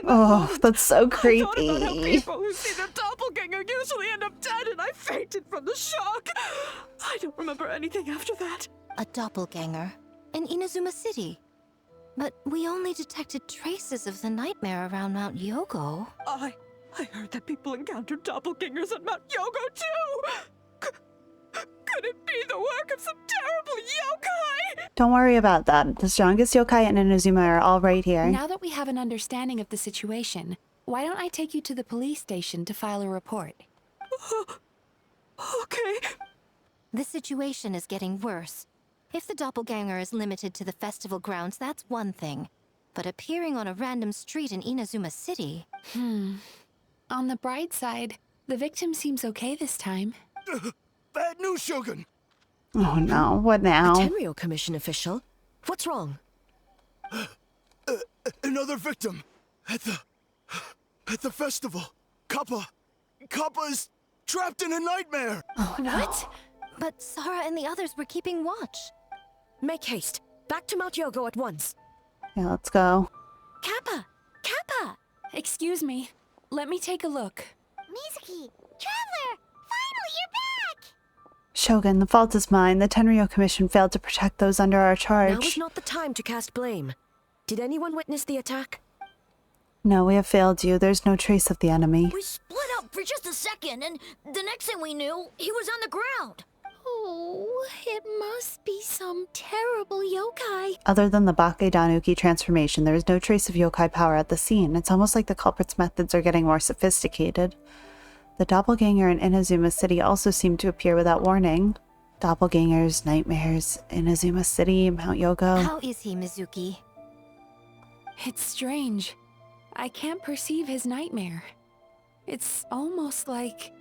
Oh, that's so I thought about how creepy. people who see their doppelganger usually end up dead, and I fainted from the shock. I don't remember anything after that. A doppelganger in Inazuma City. But we only detected traces of the nightmare around Mount Yogo. I heard that people encountered doppelgangers at Mount Yogo too! Could it be the work of some terrible yokai? Don't worry about that. The strongest yokai in Inazuma are all right here. Now that we have an understanding of the situation, why don't I take you to the police station to file a report? Okay. The situation is getting worse. If the doppelganger is limited to the festival grounds, that's one thing. But appearing on a random street in Inazuma City... On the bright side, the victim seems okay this time. Bad news, Shogun! Oh no, what now? A Tenryo Commission official? What's wrong? Another victim at the festival. Kappa is trapped in a nightmare. Oh no. What? But Sara and the others were keeping watch. Make haste. Back to Mount Yogo at once. Yeah, let's go. Kappa! Kappa! Excuse me. Let me take a look. Mizuki! Traveler! Finally, you're back! Shogun, the fault is mine. The Tenryo Commission failed to protect those under our Now charge. is not the time to cast blame. Did anyone witness the attack? No, we have failed you. There's no trace of the enemy. We split up for just a second, and the next thing we knew, he was on the ground. Oh, it must be some terrible yokai. Other than the Bakedanuki transformation, there is no trace of yokai power at the scene. It's almost like the culprit's methods are getting more sophisticated. The doppelganger in Inazuma City also seemed to appear without warning. Doppelgangers, nightmares, Inazuma City, Mount Yogo. How is he, Mizuki? It's strange. I can't perceive his nightmare. It's almost like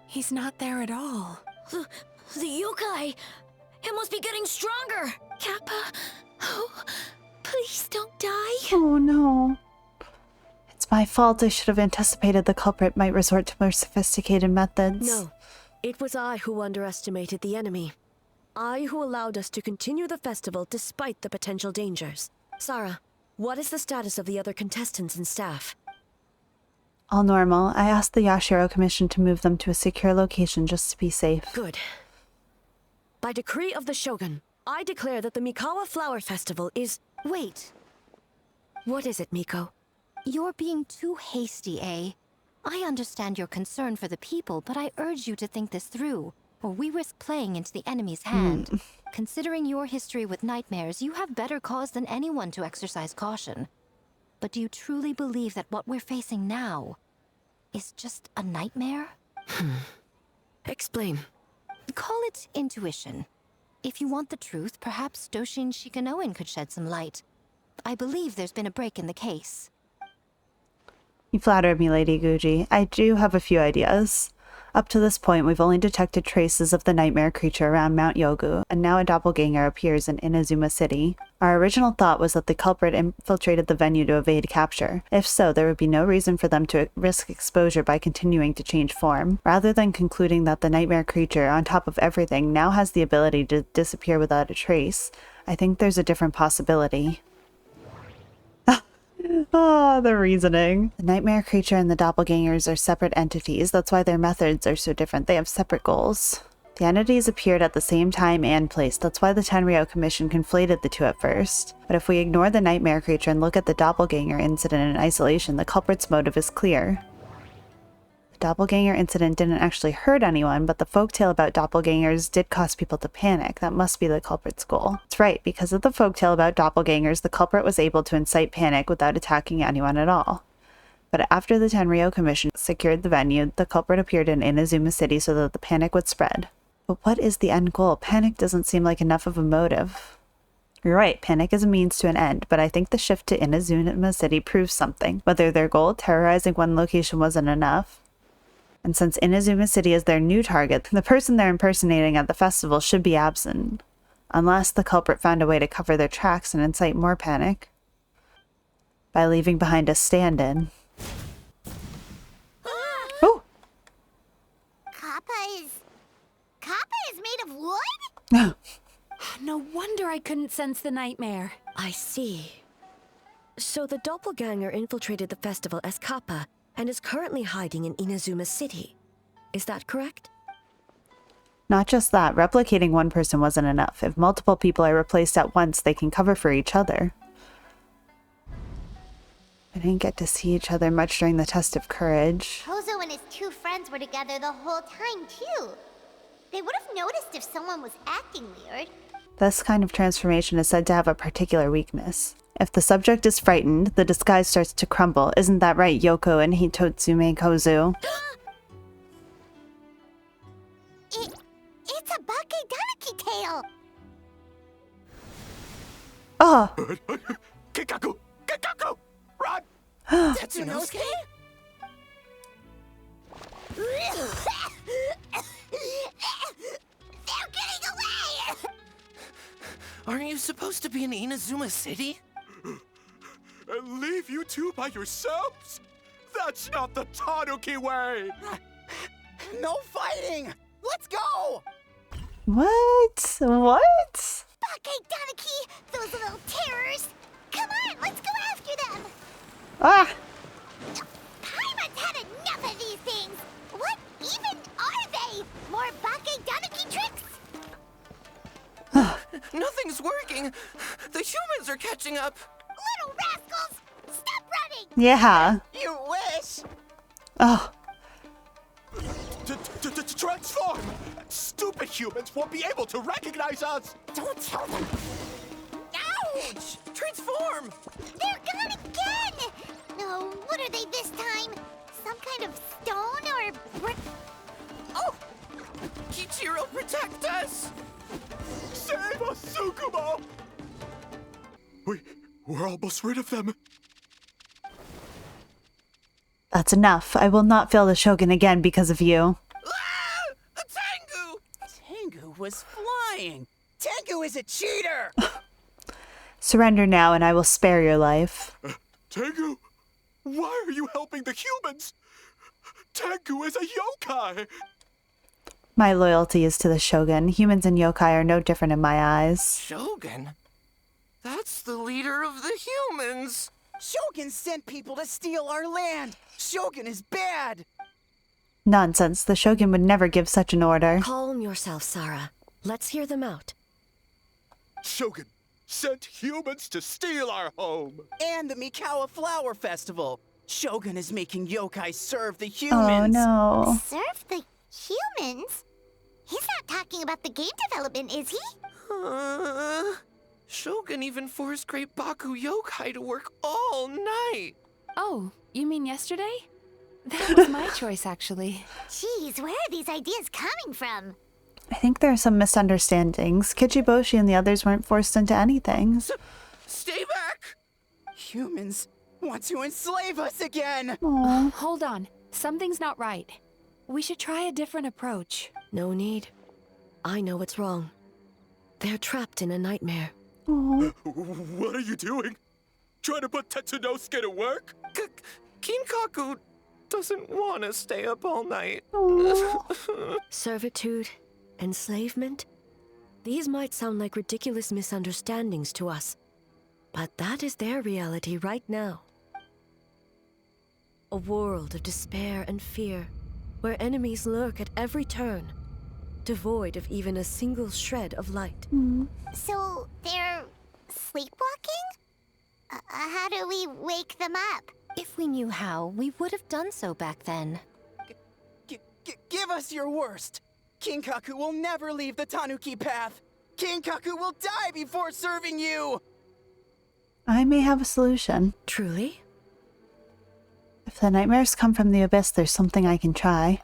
he's not there at all. The yokai! It must be getting stronger! Kappa, oh, please don't die. Oh no. It's my fault. I should have anticipated the culprit might resort to more sophisticated methods. No, it was I who underestimated the enemy. I who allowed us to continue the festival despite the potential dangers. Sarah, what is the status of the other contestants and staff? All normal. I asked the Yashiro Commission to move them to a secure location just to be safe. Good. By decree of the Shogun, I declare that the Mikawa Flower Festival is... Wait. What is it, Miko? You're being too hasty, eh? I understand your concern for the people, but I urge you to think this through, or we risk playing into the enemy's hand. Considering your history with nightmares, you have better cause than anyone to exercise caution. But do you truly believe that what we're facing now is just a nightmare? Explain. Call it intuition. If you want the truth, perhaps Doshin Shikanoin could shed some light. I believe there's been a break in the case. You flatter me, Lady Guji. I do have a few ideas. Up to this point, we've only detected traces of the nightmare creature around Mount Yogu, and now a doppelganger appears in Inazuma City. Our original thought was that the culprit infiltrated the venue to evade capture. If so, there would be no reason for them to risk exposure by continuing to change form. Rather than concluding that the nightmare creature, on top of everything, now has the ability to disappear without a trace, I think there's a different possibility. Ah, the reasoning. The nightmare creature and the doppelgangers are separate entities. That's why their methods are so different. They have separate goals. The entities appeared at the same time and place. That's why the Tenryou Commission conflated the two at first. But if we ignore the nightmare creature and look at the doppelganger incident in isolation, the culprit's motive is clear. The doppelganger incident didn't actually hurt anyone, but the folktale about doppelgangers did cause people to panic. That must be the culprit's goal. That's right, because of the folktale about doppelgangers, the culprit was able to incite panic without attacking anyone at all. But after the Tenryou Commission secured the venue, the culprit appeared in Inazuma City so that the panic would spread. But what is the end goal? Panic doesn't seem like enough of a motive. You're right, panic is a means to an end, but I think the shift to Inazuma City proves something. Whether their goal, terrorizing one location, wasn't enough. And since Inazuma City is their new target, the person they're impersonating at the festival should be absent. Unless the culprit found a way to cover their tracks and incite more panic. By leaving behind a stand-in. Oh! Kappa is made of wood? No wonder I couldn't sense the nightmare. I see. So the doppelganger infiltrated the festival as Kappa and is currently hiding in Inazuma City. Is that correct? Not just that, replicating one person wasn't enough. If multiple people are replaced at once, they can cover for each other. I didn't get to see each other much during the test of courage. Kozo and his two friends were together the whole time, too. They would have noticed if someone was acting weird. This kind of transformation is said to have a particular weakness. If the subject is frightened, the disguise starts to crumble. Isn't that right, Yoko and Hitotsume Kozu? It's a Bakedanaki tail! Oh! Kikaku! Kikaku! Run! Tetsunosuke? They're getting away! Aren't you supposed to be in Inazuma City? And leave you two by yourselves? That's not the Tanuki way! No fighting! Let's go! What? What? Bakedanaki! Those little terrors! Come on, let's go after them! Ah! Paimon's had enough of these things! What even are they? More Bakedanaki tricks? Nothing's working! The humans are catching up! Little rascals! Stop Yeah. You wish! Oh, Transform! Stupid humans won't be able to recognize us! Don't tell them! Ouch! Transform! They're gone again! No, what are they this time? Some kind of stone or brick? Oh! Kichiro, protect us! Save us, Tsukumo! We're almost rid of them. that's enough. I will not fail the Shogun again because of you. Ah! A Tengu! Tengu was flying! Tengu is a cheater! Surrender now and I will spare your life. Tengu, why are you helping the humans? Tengu is a yokai! My loyalty is to the Shogun. Humans and yokai are no different in my eyes. Shogun? That's the leader of the humans! Shogun sent people to steal our land! Shogun is bad! Nonsense. The Shogun would never give such an order. Calm yourself, Sarah. Let's hear them out. Shogun sent humans to steal our home! And the Mikawa Flower Festival! Shogun is making yokai serve the Oh humans! no. Serve the humans? He's not talking about the game development, is he? Shogun even forced Great Baku yokai to work all night! Oh, you mean yesterday? That was my choice, actually. Jeez, where are these ideas coming from? I think there are some misunderstandings. Kichiboshi and the others weren't forced into anything. Stay back! Humans want to enslave us again! Aw. Hold on. Something's not right. We should try a different approach. No need. I know what's wrong. They're trapped in a nightmare. Aw. What are you doing? Trying to put Tetsunosuke to work? Kinkaku doesn't want to stay up all night. Servitude, enslavement. These might sound like ridiculous misunderstandings to us, but that is their reality right now. A world of despair and fear, where enemies lurk at every turn, devoid of even a single shred of light. So, they're sleepwalking? How do we wake them up? If we knew how, we would have done so back then. Give us your worst! Kinkaku will never leave the Tanuki path! Kinkaku will die before serving you! I may have a solution. Truly? If the nightmares come from the abyss, there's something I can try.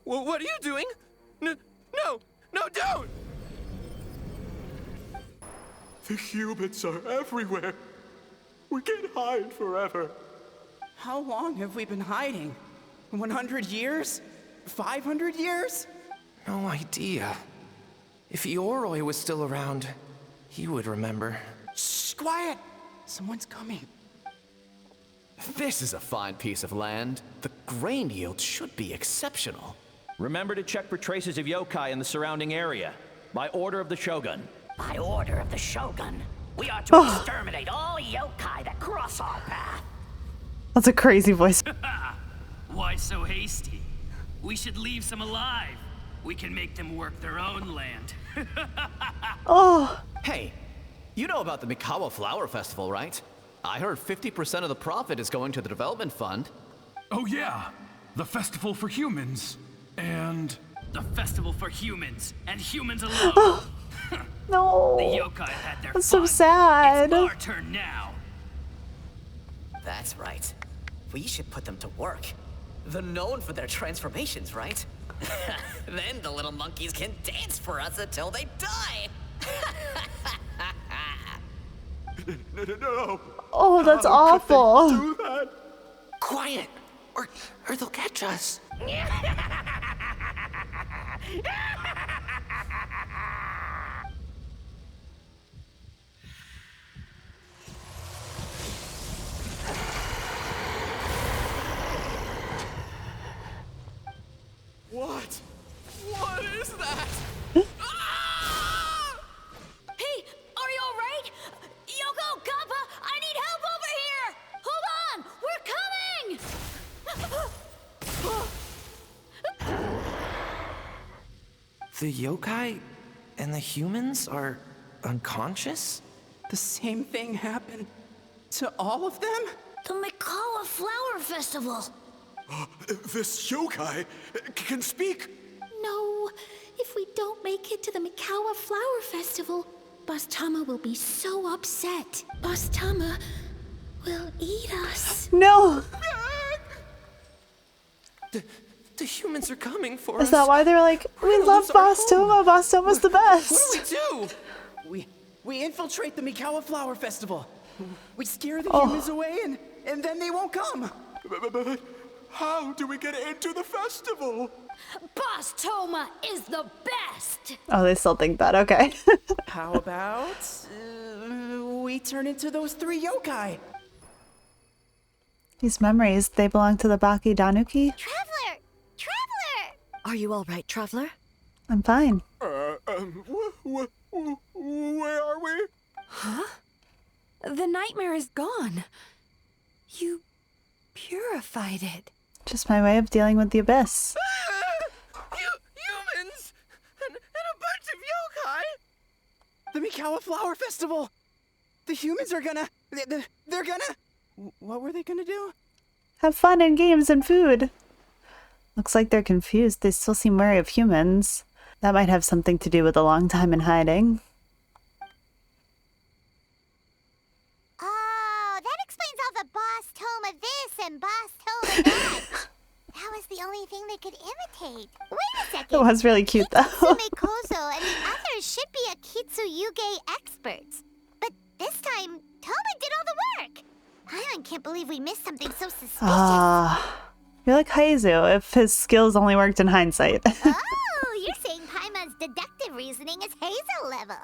What are you doing? No, don't! The humans are everywhere. We can't hide forever. How long have we been hiding? 100 years? 500 years? No idea. If Ioroi was still around, he would remember. Shh, quiet! Someone's coming. This is a fine piece of land. The grain yield should be exceptional. Remember to check for traces of yokai in the surrounding area. By order of the Shogun. By order of the Shogun, we are to exterminate all yokai that cross our path. That's a crazy voice. Why so hasty? We should leave some alive. We can make them work their own land. Oh. Hey, you know about the Mikawa Flower Festival, right? I heard 50% of the profit is going to the development fund. Oh yeah, the festival for humans. And... the festival for humans, and humans alone. No. The yokai had their That's fun. so sad. It's our turn now. That's right. We should put them to work. They're known for their transformations, right? Then the little monkeys can dance for us until they die. No. Oh, that's How could they awful. do that? Quiet, or they'll catch us. What? What is that? Hey, are you alright? Yoko, Kappa, I need help over here! Hold on, we're coming! The yokai and the humans are unconscious? The same thing happened to all of them? The Mikawa Flower Festival! This yokai can speak! No, if we don't make it to the Mikawa Flower Festival, Boss Tama will be so upset. Boss Tama will eat us. No! The humans are coming for us. Is that why they're like, we love Boss Toma, Boss Toma's the best? What do? We infiltrate the Mikawa Flower Festival. We scare the humans away and then they won't come. But how do we get into the festival? Boss Toma is the best! Oh, they still think that, okay. How about we turn into those 3 yokai? These memories, they belong to the Baki Danuki? Traveler! Traveler! Are you all right, Traveler? I'm fine. Where are we? Huh? The nightmare is gone. You purified it. Just my way of dealing with the abyss. Humans! And a bunch of yokai! The Mikawa Flower Festival! The humans are gonna... They're gonna... What were they gonna do? Have fun and games and food. Looks like they're confused. They still seem wary of humans. That might have something to do with a long time in hiding. Oh, that explains all the Boss Toma this and Boss Toma that. That was the only thing they could imitate. Wait a second. It was really cute though. Kitsume Kozo and the others should be a Kitsuyuge experts. But this time, Toma did all the work. I can't believe we missed something so suspicious. You're like Heizu if his skills only worked in hindsight. Oh, you're saying Paimon's deductive reasoning is Hazel level.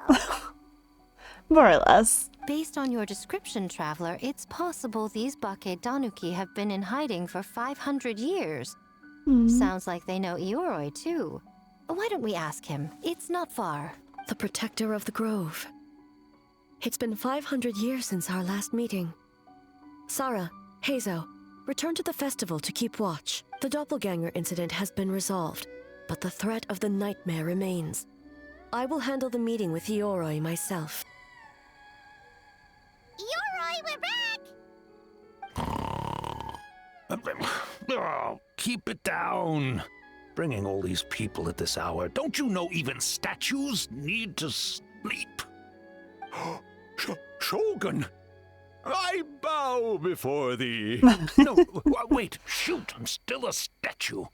More or less. Based on your description, Traveler, it's possible these Bake Danuki have been in hiding for 500 years. Sounds like they know Ioroi, too. Why don't we ask him? It's not far. The protector of the grove. It's been 500 years since our last meeting. Sarah, Heizo, return to the festival to keep watch. The doppelganger incident has been resolved, but the threat of the nightmare remains. I will handle the meeting with Ioroi myself. Ioroi, we're back! Oh, keep it down. Bringing all these people at this hour. Don't you know even statues need to sleep? Shogun! I bow before thee. No, wait, shoot, I'm still a statue.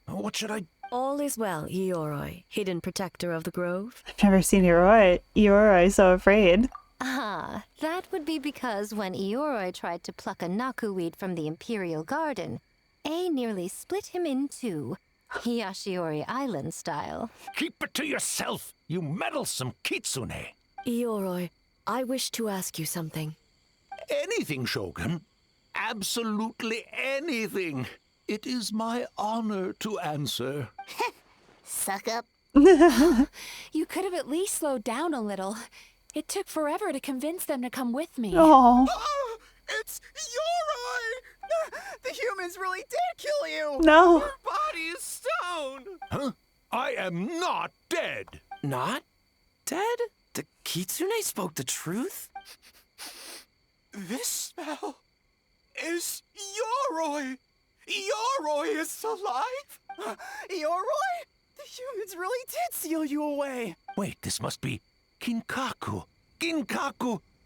What should I... All is well, Ioroi, hidden protector of the grove. I've never seen Ioroi so afraid. Ah, that would be because when Ioroi tried to pluck a nakuweed from the Imperial Garden, A nearly split him in two, Yashiori Island style. Keep it to yourself, you meddlesome kitsune. Ioroi, I wish to ask you something. Anything, Shogun. Absolutely anything. It is my honor to answer. Suck up. You could have at least slowed down a little. It took forever to convince them to come with me. Oh. It's Ioroi! The humans really did kill you! No. Your body is stone! Huh? I am not dead. Not dead? The kitsune spoke the truth? This smell is Ioroi! Ioroi is alive! Ioroi? The humans really did seal you away! Wait, this must be Ginkaku,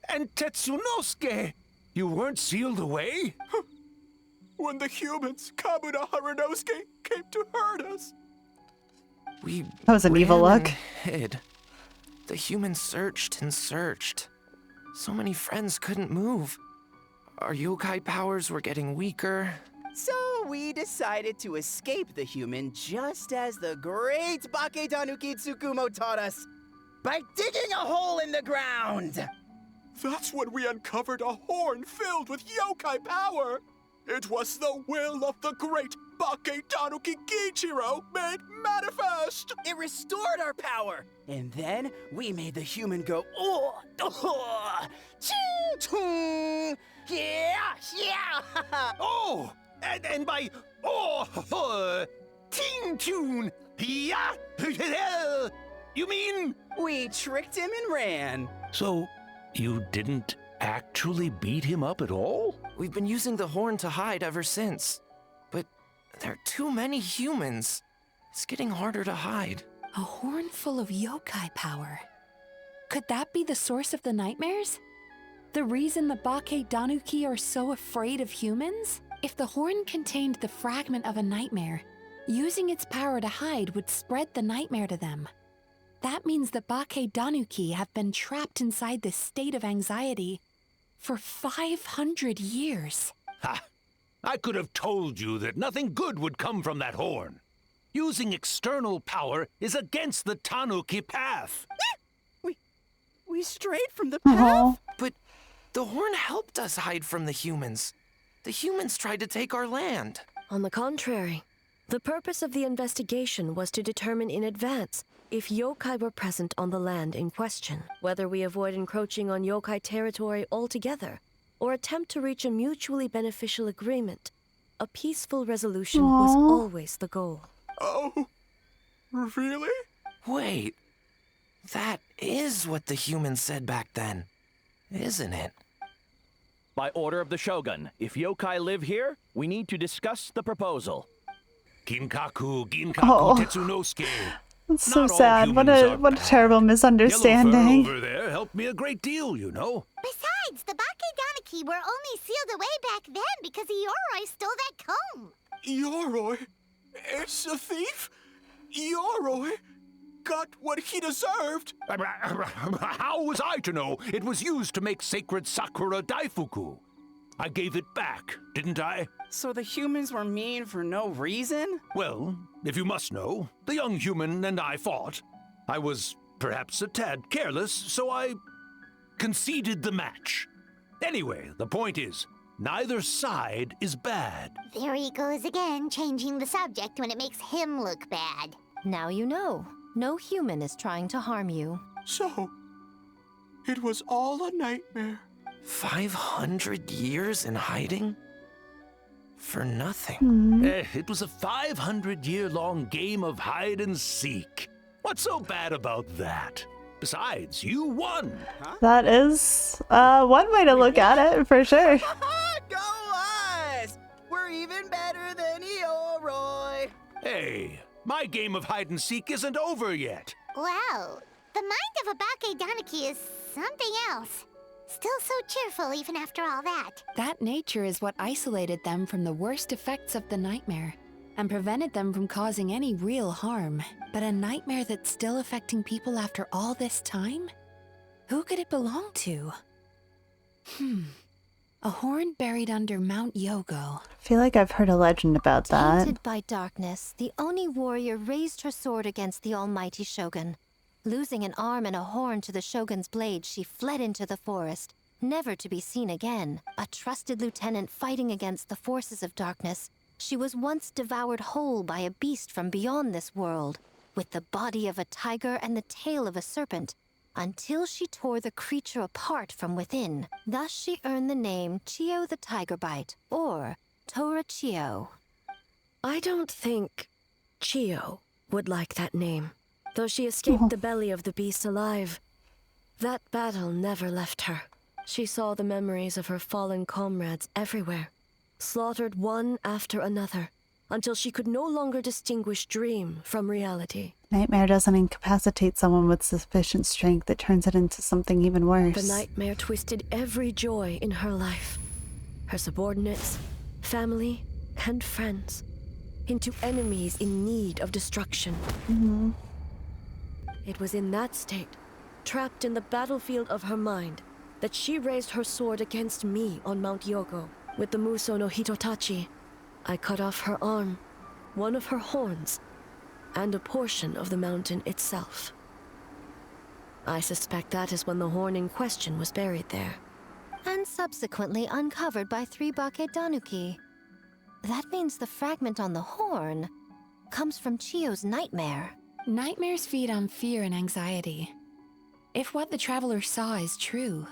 and Tetsunosuke. You weren't sealed away? When the humans, Kabuna Harunosuke, came to hurt us. That was an evil look. Hid. The humans searched and searched. So many friends couldn't move. Our yokai powers were getting weaker. So we decided to escape the human just as the great Bake Danuki Tsukumo taught us. By digging a hole in the ground! That's when we uncovered a horn filled with yokai power! It was the will of the great Bake Tanuki Gichiro made manifest! It restored our power! And then we made the human go, oh, oh, ching, yeah, yeah! Oh! And by, oh, ting tune, yeah, you mean? We tricked him and ran. So, you didn't actually beat him up at all? We've been using the horn to hide ever since. But there are too many humans. It's getting harder to hide. A horn full of yokai power. Could that be the source of the nightmares? The reason the Bakedanuki are so afraid of humans? If the horn contained the fragment of a nightmare, using its power to hide would spread the nightmare to them. That means the Bakedanuki have been trapped inside this state of anxiety for 500 years. Ha! I could have told you that nothing good would come from that horn. Using external power is against the Tanuki path. We strayed from the path? But the horn helped us hide from the humans. The humans tried to take our land. On the contrary, the purpose of the investigation was to determine in advance if yokai were present on the land in question, whether we avoid encroaching on yokai territory altogether, or attempt to reach a mutually beneficial agreement. A peaceful resolution was always the goal. Oh, really? Wait, that is what the humans said back then, isn't it? By order of the Shogun, if yokai live here, we need to discuss the proposal. Ginkaku Oh. Tetsunosuke. That's so sad. What a terrible misunderstanding. Yellow fur over there helped me a great deal, you know. Besides, the Bakedaniki were only sealed away back then because Yoroi stole that comb. Yoroi? It's a thief? Yoroi got what he deserved. How was I to know it was used to make sacred Sakura Daifuku? I gave it back, didn't I? So the humans were mean for no reason? Well, if you must know, the young human and I fought. I was perhaps a tad careless, so I conceded the match. Anyway, the point is, neither side is bad. There he goes again, changing the subject when it makes him look bad. Now you know. No human is trying to harm you. So, it was all a nightmare. 500 years in hiding? For nothing. It was a 500-year-long game of hide and seek. What's so bad about that? Besides, you won. That is one way to look at it, for sure. Go us! We're even better than Yoroi. Hey, my game of hide and seek isn't over yet. Wow, the mind of a Bakedaniki is something else. Still so cheerful even after all that. That nature is what isolated them from the worst effects of the nightmare and prevented them from causing any real harm. But a nightmare that's still affecting people after all this time? Who could it belong to? A horn buried under Mount Yogo. I feel like I've heard a legend about that. Tainted by darkness, the Oni warrior raised her sword against the almighty Shogun. Losing an arm and a horn to the Shogun's blade, she fled into the forest, never to be seen again. A trusted lieutenant fighting against the forces of darkness, she was once devoured whole by a beast from beyond this world, with the body of a tiger and the tail of a serpent, until she tore the creature apart from within. Thus she earned the name Chio the Tiger Bite, or Tora Chio. I don't think Chio would like that name. Though she escaped the belly of the beast alive, that battle never left her. She saw the memories of her fallen comrades everywhere, slaughtered one after another, until she could no longer distinguish dream from reality. Nightmare doesn't incapacitate someone with sufficient strength, it turns it into something even worse. The nightmare twisted every joy in her life, her subordinates, family, and friends, into enemies in need of destruction. It was in that state, trapped in the battlefield of her mind, that she raised her sword against me on Mount Yogo. With the Muso no Hitotachi, I cut off her arm, one of her horns, and a portion of the mountain itself. I suspect that is when the horn in question was buried there. And subsequently uncovered by 3 Bakedanuki. That means the fragment on the horn comes from Chio's nightmare. Nightmares feed on fear and anxiety. If what the traveler saw is true,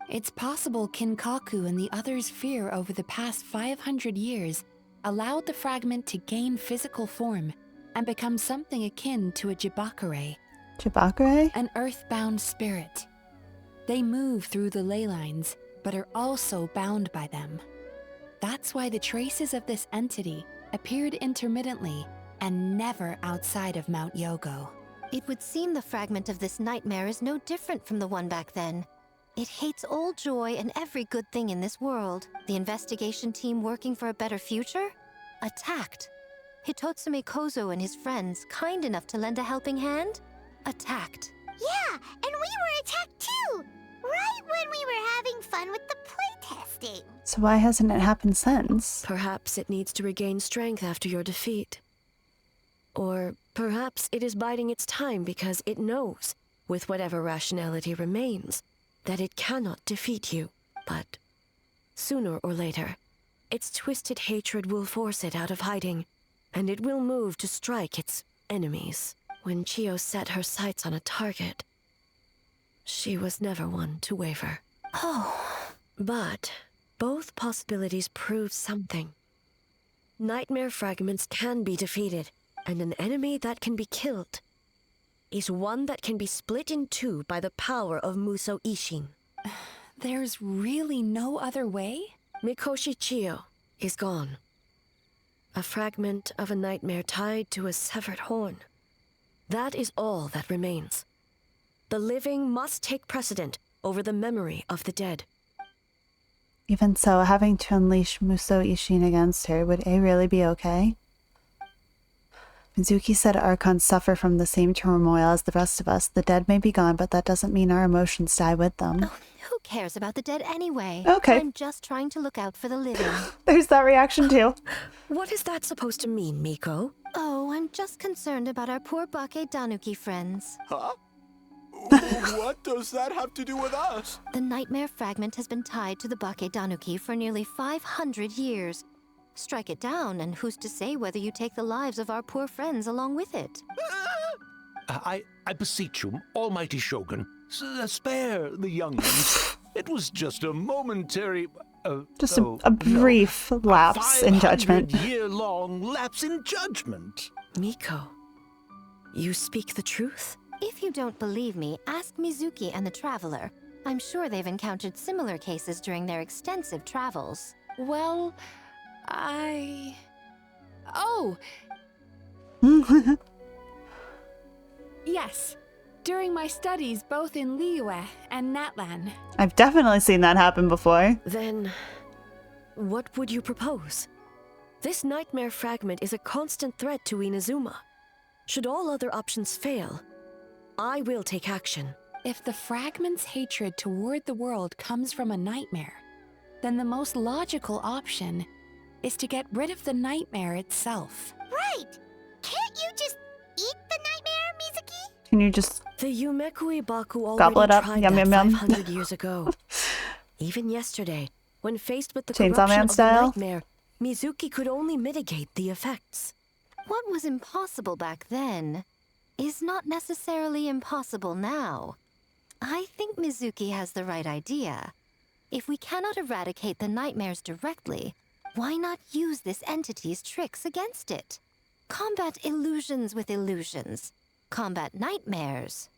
it's possible Kinkaku and the others' fear over the past 500 years allowed the fragment to gain physical form and become something akin to a Jibakure. Jibakure? An earthbound spirit. They move through the ley lines, but are also bound by them. That's why the traces of this entity appeared intermittently and never outside of Mount Yogo. It would seem the fragment of this nightmare is no different from the one back then. It hates all joy and every good thing in this world. The investigation team working for a better future? Attacked. Hitotsume Kozo and his friends, kind enough to lend a helping hand? Attacked. Yeah, and we were attacked too! Right when we were having fun with the playtesting. So why hasn't it happened since? Perhaps it needs to regain strength after your defeat. Or perhaps it is biding its time because it knows, with whatever rationality remains, that it cannot defeat you. But sooner or later, its twisted hatred will force it out of hiding, and it will move to strike its enemies. When Chiyo set her sights on a target, she was never one to waver. Oh. But both possibilities prove something. Nightmare fragments can be defeated, and an enemy that can be killed is one that can be split in two by the power of Muso Ishin. There's really no other way? Mikoshi Chiyo is gone. A fragment of a nightmare tied to a severed horn. That is all that remains. The living must take precedent over the memory of the dead. Even so, having to unleash Muso Ishin against her, would A really be okay? Mizuki said Archons suffer from the same turmoil as the rest of us. The dead may be gone, but that doesn't mean our emotions die with them. Oh, who cares about the dead anyway? Okay. I'm just trying to look out for the living. There's that reaction too. What is that supposed to mean, Miko? Oh, I'm just concerned about our poor Bake Danuki friends. Huh? What does that have to do with us? The nightmare fragment has been tied to the Bake Danuki for nearly 500 years. Strike it down, and who's to say whether you take the lives of our poor friends along with it? I beseech you, almighty Shogun, spare the young ones. It was just a momentary... Just a brief lapse in judgment. 500-year-long lapse in judgment. Miko, you speak the truth? If you don't believe me, ask Mizuki and the Traveler. I'm sure they've encountered similar cases during their extensive travels. Well, Oh! Yes. During my studies both in Liyue and Natlan. I've definitely seen that happen before. Then, what would you propose? This nightmare fragment is a constant threat to Inazuma. Should all other options fail, I will take action. If the fragment's hatred toward the world comes from a nightmare, then the most logical option is to get rid of the nightmare itself. Right! Can't you just eat the nightmare, Mizuki? Can you just... The Yumekui Baku gobble already it up? tried Yum, that yum, yum. 500 years ago. Even yesterday, when faced with the Chainsaw corruption Man of style? the nightmare, Mizuki could only mitigate the effects. What was impossible back then is not necessarily impossible now. I think Mizuki has the right idea. If we cannot eradicate the nightmares directly, why not use this entity's tricks against it? Combat illusions with illusions. Combat nightmares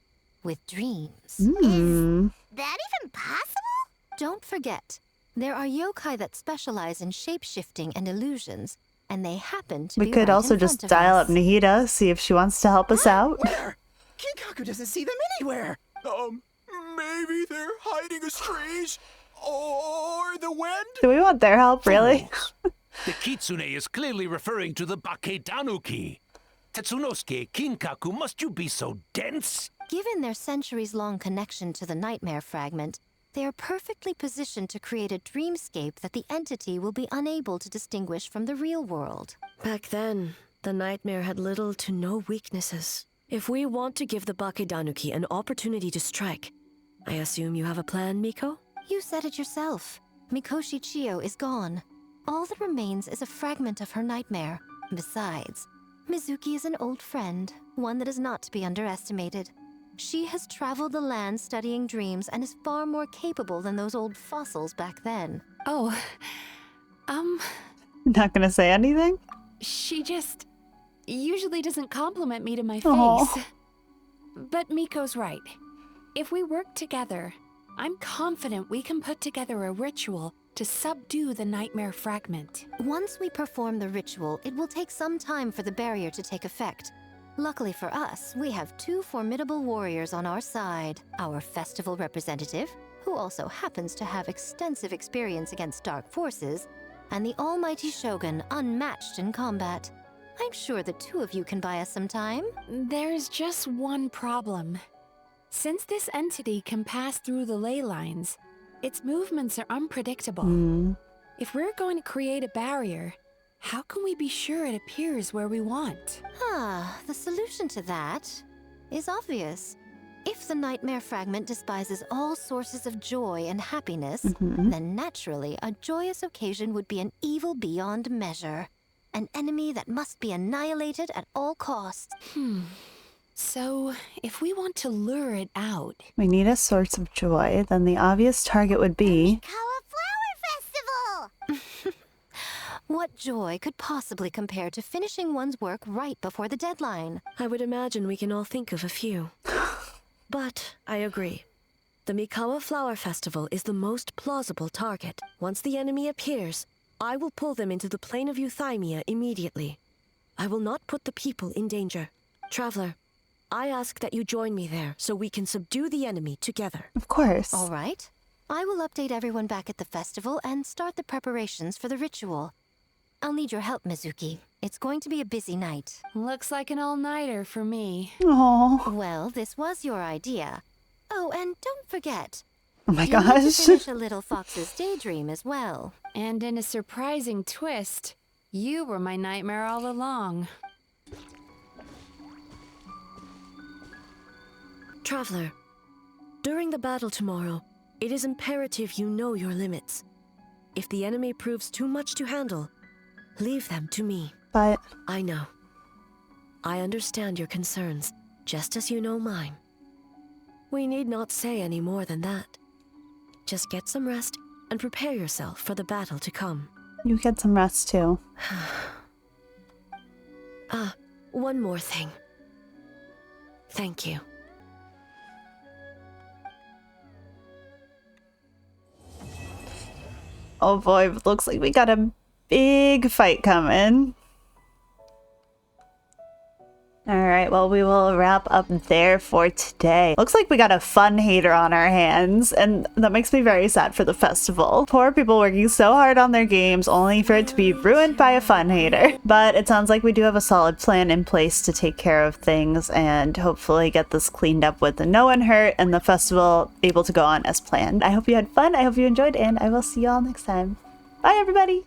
with dreams. Is that even possible? Don't forget, there are yokai that specialize in shape-shifting and illusions, and they happen to We be could right also in just front of dial us. up Nahida, see if she wants to help us out. Where? Kinkaku doesn't see them anywhere. Maybe they're hiding us trees? Or the wind? Do we want their help, really? The Kitsune is clearly referring to the Bake Danuki. Tetsunosuke, Kinkaku, must you be so dense? Given their centuries-long connection to the nightmare fragment, they are perfectly positioned to create a dreamscape that the entity will be unable to distinguish from the real world. Back then, the nightmare had little to no weaknesses. If we want to give the Bake Danuki an opportunity to strike, I assume you have a plan, Miko? You said it yourself. Mikoshi Chiyo is gone. All that remains is a fragment of her nightmare. Besides, Mizuki is an old friend, one that is not to be underestimated. She has traveled the land studying dreams and is far more capable than those old fossils back then. Oh, Not gonna say anything? she just usually doesn't compliment me to my face. Aw. But Miko's right. If we work together, I'm confident we can put together a ritual to subdue the nightmare fragment. Once we perform the ritual, it will take some time for the barrier to take effect. Luckily for us, we have two formidable warriors on our side. Our festival representative, who also happens to have extensive experience against dark forces, and the almighty Shogun, unmatched in combat. I'm sure the two of you can buy us some time. There's just one problem. Since this entity can pass through the ley lines, its movements are unpredictable. If we're going to create a barrier, how can we be sure it appears where we want? The solution to that is obvious. If the nightmare fragment despises all sources of joy and happiness, then naturally a joyous occasion would be an evil beyond measure. An enemy that must be annihilated at all costs. So, if we want to lure it out... We need a source of joy, then the obvious target would be... Mikawa Flower Festival! What joy could possibly compare to finishing one's work right before the deadline? I would imagine we can all think of a few. But I agree. The Mikawa Flower Festival is the most plausible target. Once the enemy appears, I will pull them into the plane of Euthymia immediately. I will not put the people in danger. Traveler, I ask that you join me there so we can subdue the enemy together. Of course. All right. I will update everyone back at the festival and start the preparations for the ritual. I'll need your help, Mizuki. It's going to be a busy night. Looks like an all-nighter for me. Aww. Well, this was your idea. Oh, and don't forget. Oh my you need gosh. to finish a little fox's daydream as well. And in a surprising twist, you were my nightmare all along. Traveler, during the battle tomorrow, it is imperative you know your limits. If the enemy proves too much to handle, leave them to me. But... I know. I understand your concerns, just as you know mine. We need not say any more than that. Just get some rest and prepare yourself for the battle to come. You get some rest too. One more thing. Thank you. Oh boy, it looks like we got a big fight coming. Alright, well, we will wrap up there for today. Looks like we got a fun hater on our hands, and that makes me very sad for the festival. Poor people working so hard on their games, only for it to be ruined by a fun hater. But it sounds like we do have a solid plan in place to take care of things, and hopefully get this cleaned up with no one hurt, and the festival able to go on as planned. I hope you had fun, I hope you enjoyed, and I will see you all next time. Bye, everybody!